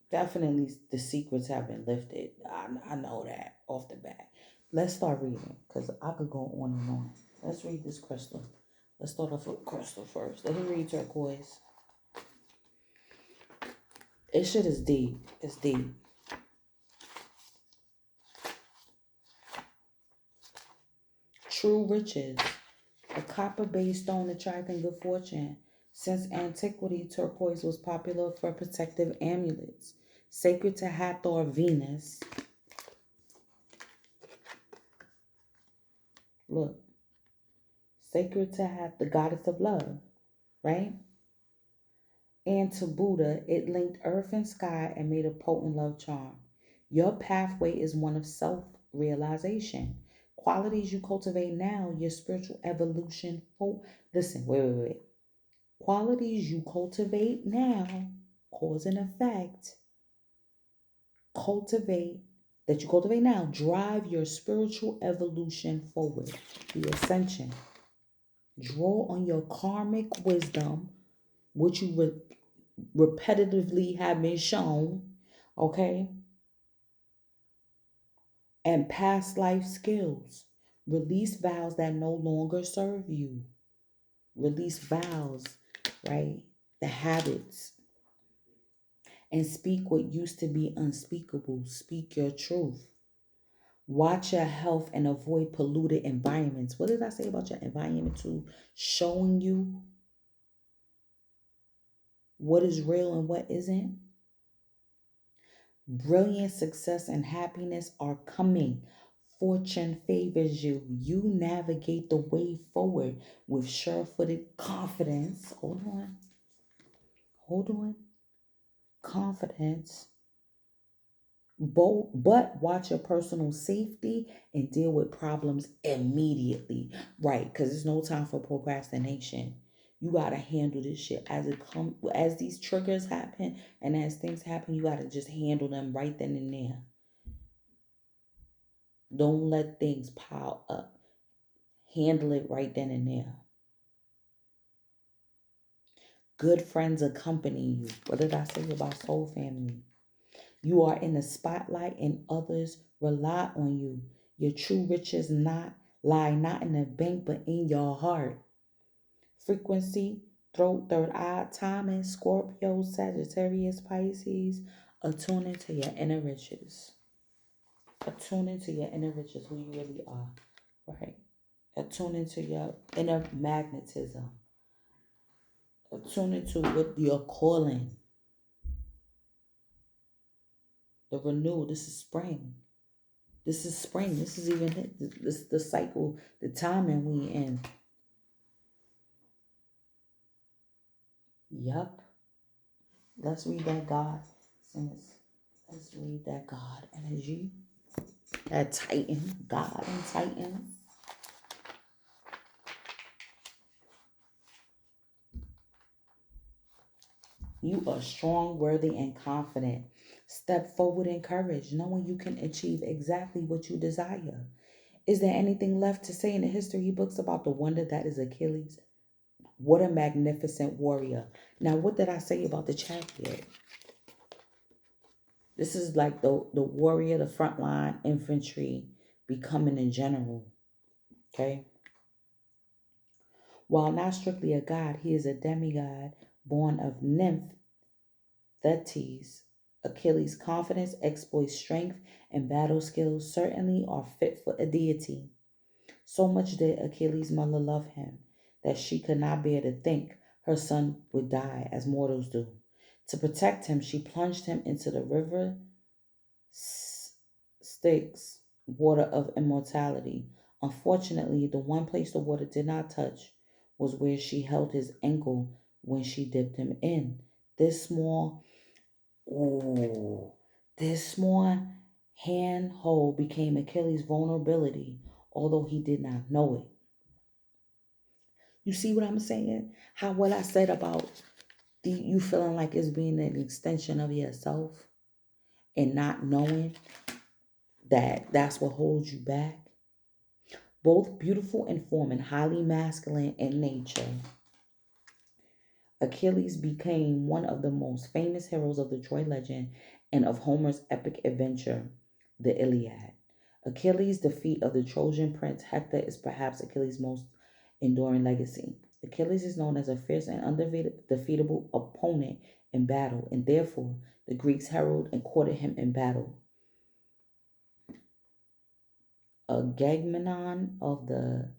Definitely the secrets have been lifted. I know that off the bat. Let's start reading because I could go on and on. Let's read this crystal. Let's start off with crystal first. Let me read turquoise. This shit is deep. It's deep. True riches. A copper-based stone attracting good fortune. Since antiquity, turquoise was popular for protective amulets. Sacred to Hathor Venus. Look. Sacred to the goddess of love. Right? And to Buddha, it linked earth and sky and made a potent love charm. Your pathway is one of self-realization. Qualities you cultivate now, your spiritual evolution. Listen, wait. Qualities you cultivate now, cause and effect, cultivate, that you cultivate now, drive your spiritual evolution forward. The Ascension. Draw on your karmic wisdom, which you repetitively have been shown, okay? And past life skills. Release vows that no longer serve you. Release vows, right? The habits. And speak what used to be unspeakable. Speak your truth. Watch your health and avoid polluted environments. What did I say about your environment too? Showing you what is real and what isn't. Brilliant success and happiness are coming. Fortune favors you. You navigate the way forward with sure-footed confidence. Hold on. Confidence. But watch your personal safety and deal with problems immediately. Right, because there's no time for procrastination. You gotta handle this shit as these triggers happen and as things happen, you gotta just handle them right then and there. Don't let things pile up. Handle it right then and there. Good friends accompany you. What did I say about soul family? You are in the spotlight and others rely on you. Your true riches not lie not in the bank but in your heart. Frequency, throat, third eye, timing, Scorpio, Sagittarius, Pisces, attuning to your inner riches. Attuning to your inner riches, who you really are, right? Attuning to your inner magnetism. Attuning to what you're calling. The renewal, this is spring. This is spring. This is even this the cycle, the timing we in. Yup. Let's read that God. Let's read that God energy. That Titan. God and Titan. You are strong, worthy, and confident. Step forward in courage, knowing you can achieve exactly what you desire. Is there anything left to say in the history books about the wonder that is Achilles? What a magnificent warrior. Now, what did I say about the chariot? This is like the warrior, the frontline infantry becoming a general. Okay? While not strictly a god, he is a demigod born of nymph Thetis. Achilles' confidence, exploits, strength, and battle skills certainly are fit for a deity. So much did Achilles' mother love him that she could not bear to think her son would die as mortals do. To protect him, she plunged him into the river Styx, water of immortality. Unfortunately, the one place the water did not touch was where she held his ankle when she dipped him in. This small, ooh, this small handhold became Achilles' vulnerability, although he did not know it. You see what I'm saying? How what I said about you feeling like it's being an extension of yourself and not knowing that that's what holds you back. Both beautiful in form and highly masculine in nature, Achilles became one of the most famous heroes of the Troy legend and of Homer's epic adventure, the Iliad. Achilles' defeat of the Trojan prince Hector is perhaps Achilles' most enduring legacy. Achilles is known as a fierce and undefeatable opponent in battle, and therefore the Greeks heralded and courted him in battle. Agamemnon of the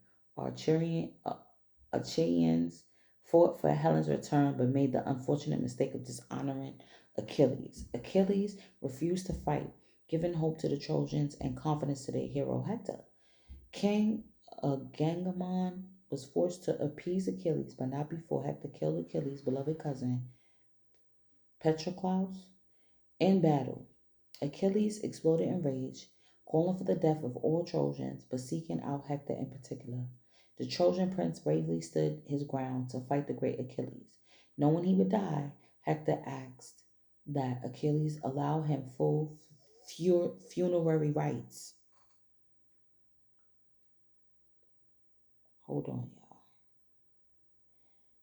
Achaeans fought for Helen's return but made the unfortunate mistake of dishonoring Achilles. Achilles refused to fight, giving hope to the Trojans and confidence to their hero Hector. King Agamemnon was forced to appease Achilles, but not before Hector killed Achilles' beloved cousin Patroclus in battle. Achilles exploded in rage, calling for the death of all Trojans, but seeking out Hector in particular. The Trojan prince bravely stood his ground to fight the great Achilles. Knowing he would die, Hector asked that Achilles allow him full funerary rites. Hold on, y'all.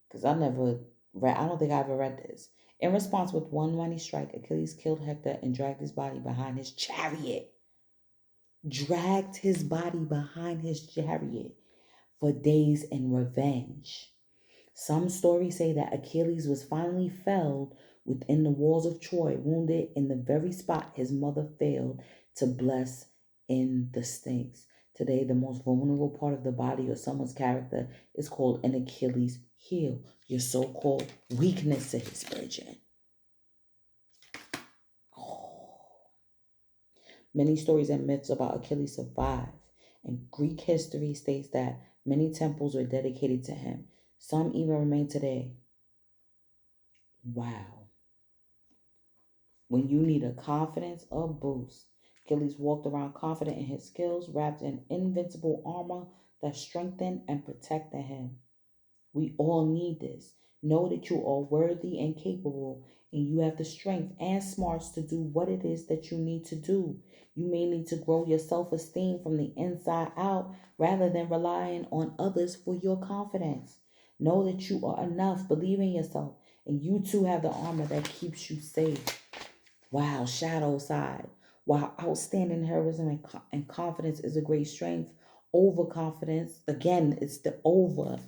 Because I don't think I ever read this. In response, with one mighty strike, Achilles killed Hector and dragged his body behind his chariot. Dragged his body behind his chariot for days in revenge. Some stories say that Achilles was finally felled within the walls of Troy, wounded in the very spot his mother failed to bless in the Styx. Today, the most vulnerable part of the body or someone's character is called an Achilles heel, your so-called weaknesses, virgin. Many stories and myths about Achilles survive, and Greek history states that many temples were dedicated to him. Some even remain today. Wow. When you need a confidence or boost, Achilles walked around confident in his skills, wrapped in invincible armor that strengthened and protected him. We all need this. Know that you are worthy and capable, and you have the strength and smarts to do what it is that you need to do. You may need to grow your self-esteem from the inside out rather than relying on others for your confidence. Know that you are enough. Believe in yourself And you too have the armor that keeps you safe. Wow, shadow side. While outstanding heroism and confidence is a great strength, overconfidence, again, it's the over,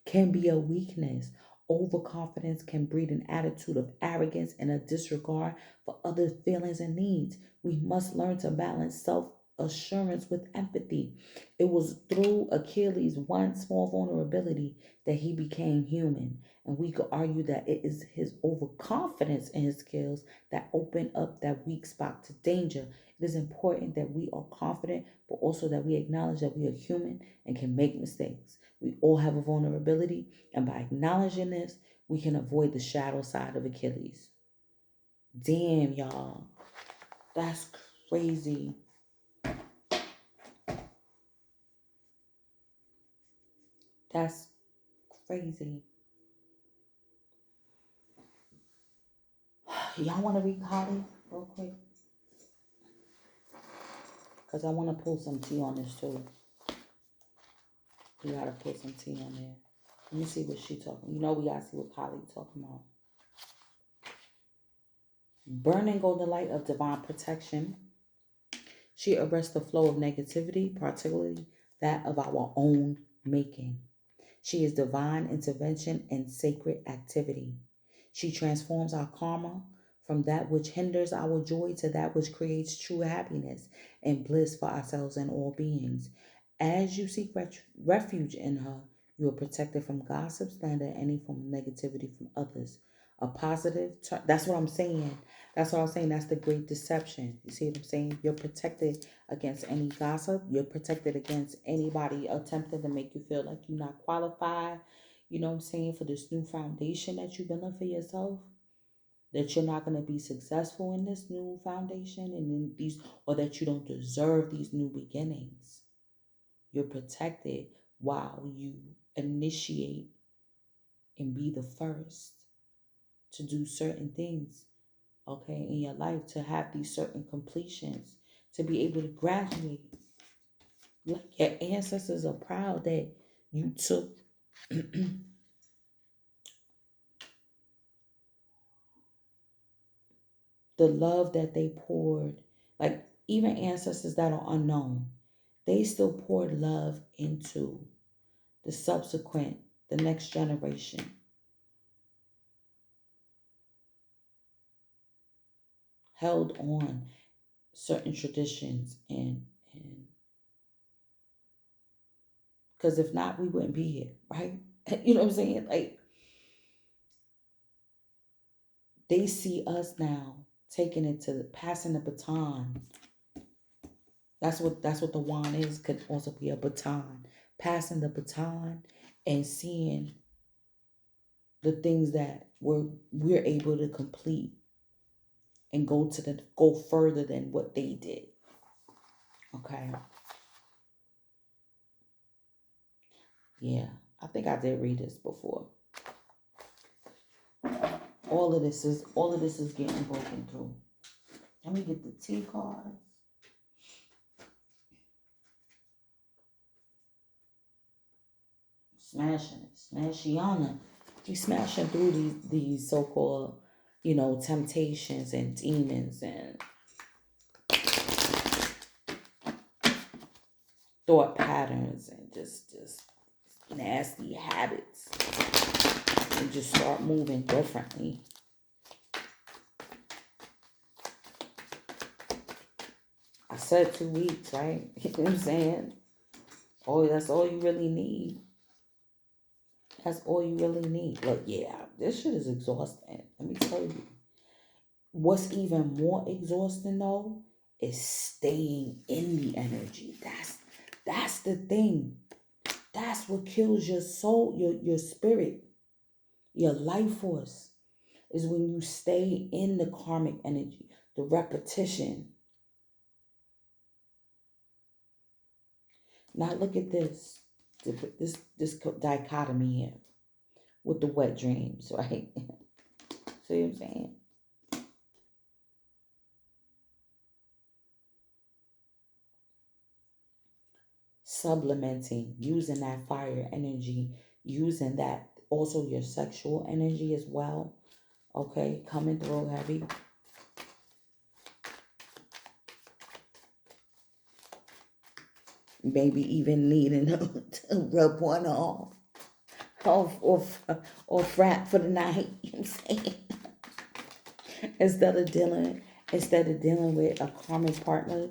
can be a weakness. Overconfidence can breed an attitude of arrogance and a disregard for others' feelings and needs. We must learn to balance self assurance with empathy. It was through Achilles' one small vulnerability that he became human. And we could argue that it is his overconfidence in his skills that opened up that weak spot to danger. It is important that we are confident, but also that we acknowledge that we are human and can make mistakes. We all have a vulnerability, and by acknowledging this, we can avoid the shadow side of Achilles. Damn, y'all. That's crazy. That's crazy. Y'all want to read Kali real quick? Because I want to pull some tea on this too. We got to put some tea on there. Let me see what she talking. You know we got to see what Kali talking about. Burning golden light of divine protection. She arrests the flow of negativity, particularly that of our own making. She is divine intervention and sacred activity. She transforms our karma from that which hinders our joy to that which creates true happiness and bliss for ourselves and all beings. As you seek refuge in her, you are protected from gossip, slander, and any form of negativity from others. A positive, that's what I'm saying. That's what I'm saying. That's the great deception. You see what I'm saying? You're protected against any gossip. You're protected against anybody attempting to make you feel like you're not qualified. You know what I'm saying? For this new foundation that you're building for yourself. That you're not going to be successful in this new foundation and in these, or that you don't deserve these new beginnings. You're protected while you initiate and be the first to do certain things, okay, in your life, to have these certain completions, to be able to graduate. Like your ancestors are proud that you took the love that they poured. Like even ancestors that are unknown, they still poured love into the next generation. Held on certain traditions and because if not, we wouldn't be here, right? You know what I'm saying? Like they see us now taking it to passing the baton. That's what the wand is. Could also be a baton, passing the baton and seeing the things that we're able to complete and go further than what they did. Okay. Yeah, I think I did read this before. All of this is getting broken through. Let me get the T cards. Smashiana. We smashing through these so-called, temptations and demons and thought patterns and just nasty habits. And just start moving differently. I said 2 weeks, right? You know what I'm saying? Oh, that's all you really need. That's all you really need. Look, yeah, this shit is exhausting. Let me tell you. What's even more exhausting though is staying in the energy. That's the thing. That's what kills your soul, your spirit, your life force. Is when you stay in the karmic energy, the repetition. Now look at this dichotomy here with the wet dreams, right? See what I'm saying? Supplementing, using that fire energy, using that also your sexual energy as well. Okay, coming through heavy. Maybe even needing to rub one off. Or frap for the night. You know what I'm saying? instead of dealing with a karmic partner,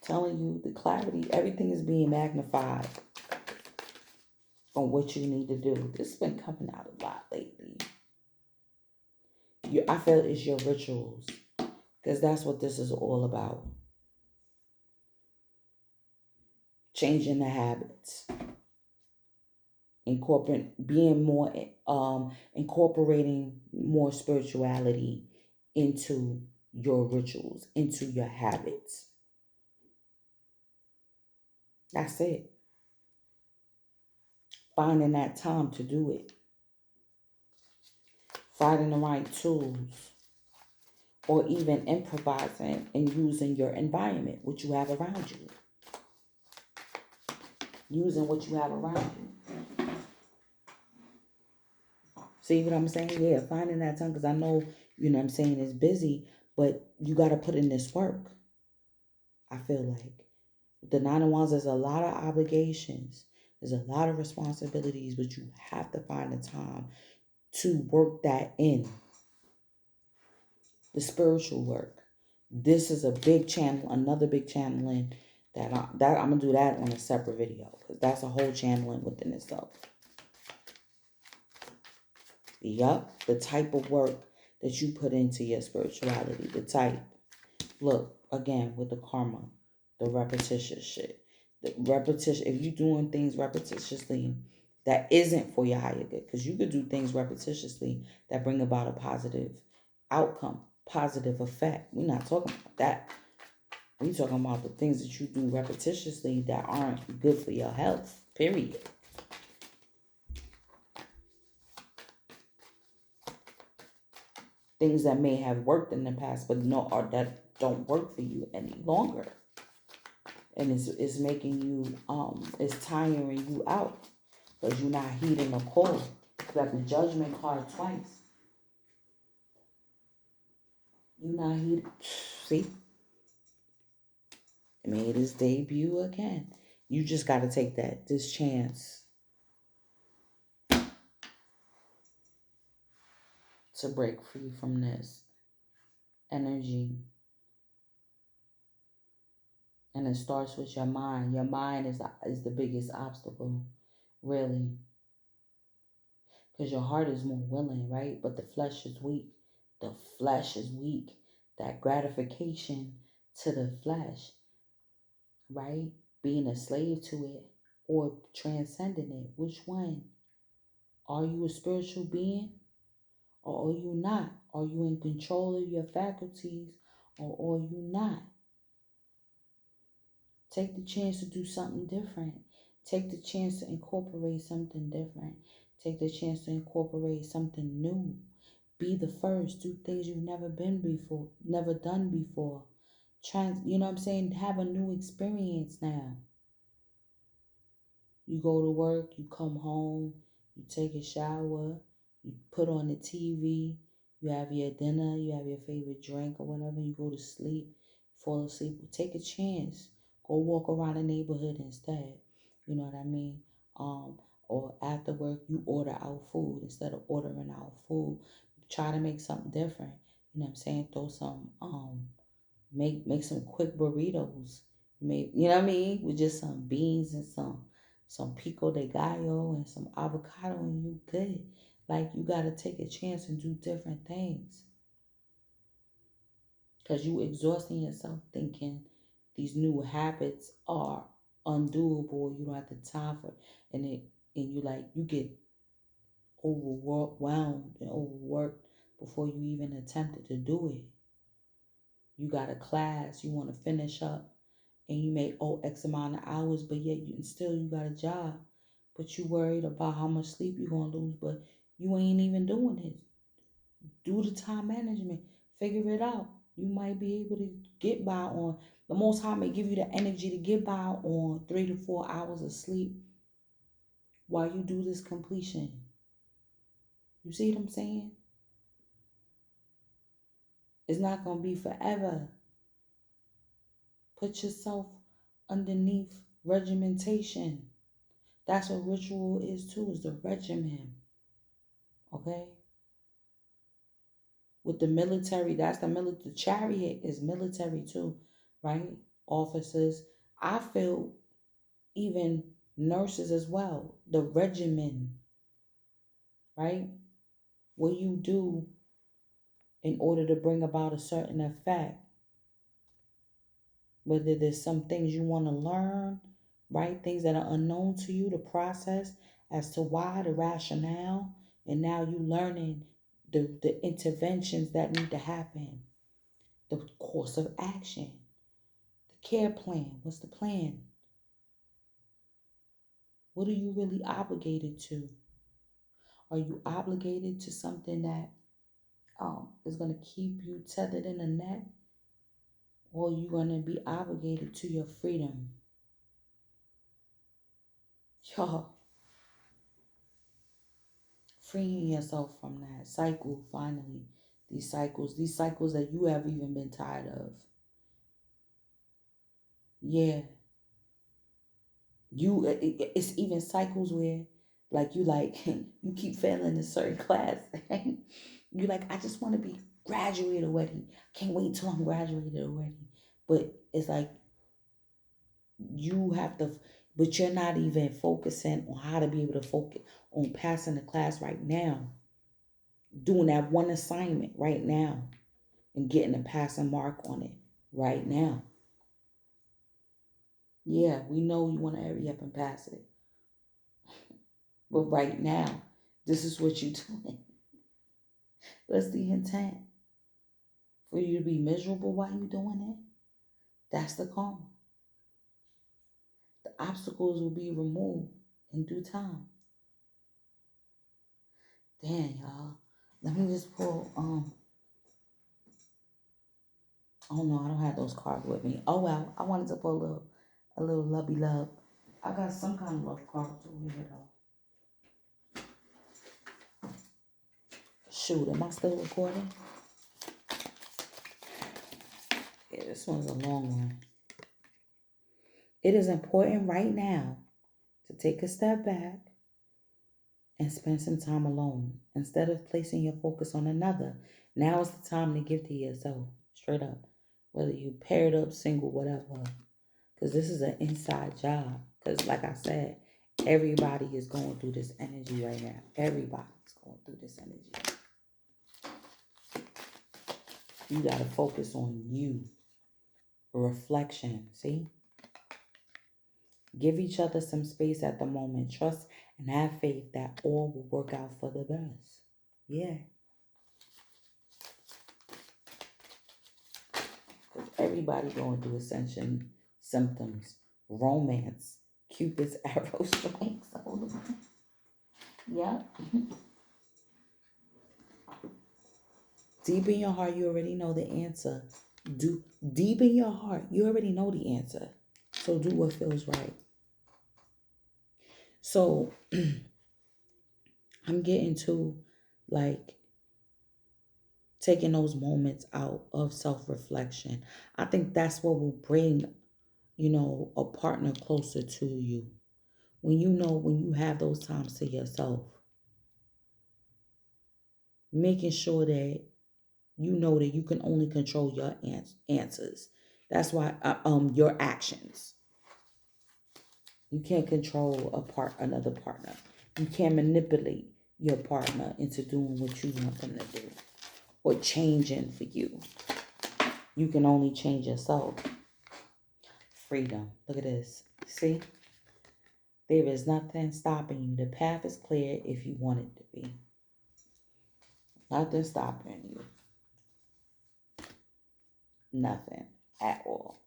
telling you the clarity, everything is being magnified on what you need to do. This has been coming out a lot lately. I feel it's your rituals, because that's what this is all about. Changing the habits, incorporating more spirituality into your rituals, into your habits. That's it. Finding that time to do it. Finding the right tools, or even improvising and using your environment, what you have around you. Using what you have around you. See what I'm saying? Yeah, finding that time, because I know, you know what I'm saying, it's busy, but you got to put in this work. I feel like the Nine of Wands, there's a lot of obligations, there's a lot of responsibilities, but you have to find the time to work that in. The spiritual work. This is a big channel, another big channeling that I'm gonna do that on a separate video, because that's a whole channeling within itself. Yup, the type of work that you put into your spirituality, the type. Look, again, with the karma, the repetitious shit. The repetition, if you're doing things repetitiously that isn't for your higher good, because you could do things repetitiously that bring about a positive outcome, positive effect. We're not talking about that. We're talking about the things that you do repetitiously that aren't good for your health, period. Things that may have worked in the past, but no, or that don't work for you any longer. And it's making you, it's tiring you out, because you're not heeding the call. You got the Judgment card twice. You're not heeding. See? It made his debut again. You just got to take this chance to break free from this energy. And it starts with your mind. Your mind is the biggest obstacle, really. Because your heart is more willing, right? But the flesh is weak. The flesh is weak. That gratification to the flesh, right? Being a slave to it or transcending it. Which one? Are you a spiritual being or are you not? Are you in control of your faculties or are you not? Take the chance to do something different. Take the chance to incorporate something different. Take the chance to incorporate something new. Be the first. Do things you've never done before. You know what I'm saying? Have a new experience now. You go to work, you come home, you take a shower, you put on the TV, you have your dinner, you have your favorite drink or whatever, you go to sleep, fall asleep. Take a chance. Go walk around the neighborhood instead. You know what I mean? Or after work, you order out food instead of ordering out food. Try to make something different. You know what I'm saying? Throw some make some quick burritos. You know what I mean? With just some beans and some pico de gallo and some avocado, and you good. Like, you got to take a chance and do different things. Because you exhausting yourself thinking these new habits are undoable. You don't have the time for it. And you get overwhelmed and overworked before you even attempted to do it. You got a class you want to finish up and you may owe X amount of hours, but yet you got a job. But you worried about how much sleep you're going to lose, but you ain't even doing it. Do the time management. Figure it out. You might be able to get by the Most High may give you the energy to get by on 3 to 4 hours of sleep while you do this completion. You see what I'm saying? It's not going to be forever. Put yourself underneath regimentation. That's what ritual is too, is the regimen. Okay? With the military, that's the military. The chariot is military too, right? Officers. I feel even nurses as well. The regimen, right? What you do in order to bring about a certain effect. Whether there's some things you want to learn, right? Things that are unknown to you, the process as to why, the rationale, and now you learning the interventions that need to happen, the course of action, the care plan. What's the plan? What are you really obligated to? Are you obligated to something that is going to keep you tethered in a net? Or are you going to be obligated to your freedom? Y'all, freeing yourself from that cycle finally. These cycles that you have even been tired of. Yeah. It's even cycles where like you keep failing in certain class. You like, I just want to be graduated already. Can't wait till I'm graduated already. But it's like you have to, but you're not even focusing on how to be able to focus on passing the class right now. Doing that one assignment right now and getting a passing mark on it right now. Yeah, we know you want to hurry up and pass it. But right now, this is what you're doing. What's the intent? For you to be miserable while you're doing it? That's the karma. The obstacles will be removed in due time. Damn, y'all. Let me just pull, oh no, I don't have those cards with me. Oh well, I wanted to pull a little lovey love. I got some kind of love cards over here though. Shoot, am I still recording? Yeah, this one's a long one. It is important right now to take a step back and spend some time alone. Instead of placing your focus on another, now is the time to give to yourself, straight up. Whether you paired up, single, whatever. Because this is an inside job. Because like I said, everybody is going through this energy right now. Everybody's going through this energy. You got to focus on you. Reflection, see? Give each other some space at the moment. Trust and have faith that all will work out for the best. Yeah. Because everybody going through ascension symptoms. Romance. Cupid's arrow strikes. Yeah. Deep in your heart, you already know the answer. Deep in your heart, you already know the answer. So do what feels right. So I'm getting to like taking those moments out of self-reflection. I think that's what will bring, a partner closer to you. When you have those times to yourself, making sure that you know that you can only control your answers. That's why your actions. You can't control another partner. You can't manipulate your partner into doing what you want them to do or changing for you. You can only change yourself. Freedom. Look at this. See? There is nothing stopping you. The path is clear if you want it to be. Nothing stopping you. Nothing at all.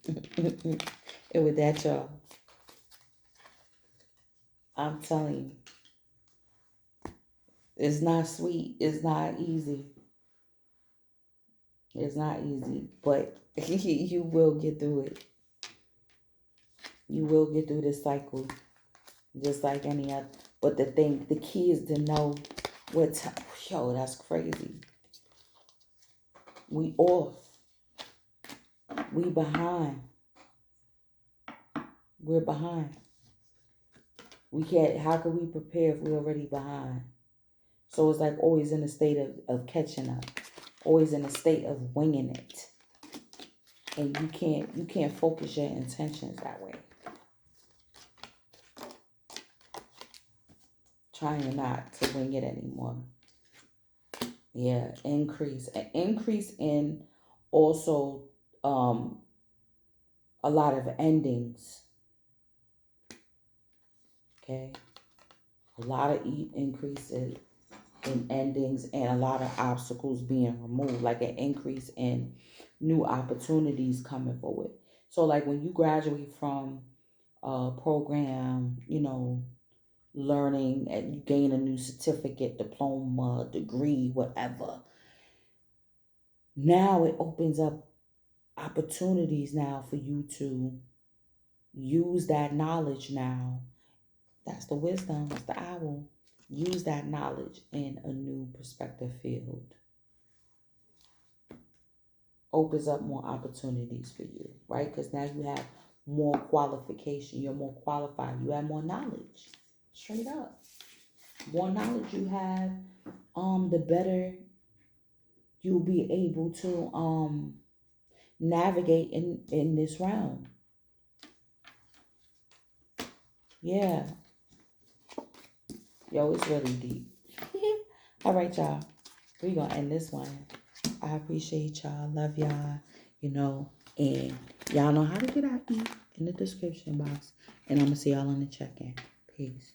And with that, y'all, I'm telling you, it's not sweet. It's not easy. It's not easy, but you will get through it. You will get through this cycle. just like any other. But the key is to know what time. Yo, that's crazy. We off. We behind. We're behind. We can't. How can we prepare if we're already behind? So it's like always in a state of catching up, always in a state of winging it, and you can't focus your intentions that way. Trying not to wing it anymore. Yeah, an increase in also a lot of endings. Okay, a lot of increases in endings and a lot of obstacles being removed, like an increase in new opportunities coming forward. So like when you graduate from a program, learning and you gain a new certificate, diploma, degree, whatever, now it opens up opportunities now for you to use that knowledge now. That's the wisdom, that's the owl. Use that knowledge in a new perspective field. Opens up more opportunities for you, right? Because now you have more qualification. You're more qualified. You have more knowledge. Straight up. More knowledge you have, the better you'll be able to navigate in this realm. Yeah. Yo, it's really deep. All right, y'all. We're going to end this one. I appreciate y'all. Love y'all. And y'all know how to get at me in the description box. And I'm going to see y'all on the check-in. Peace.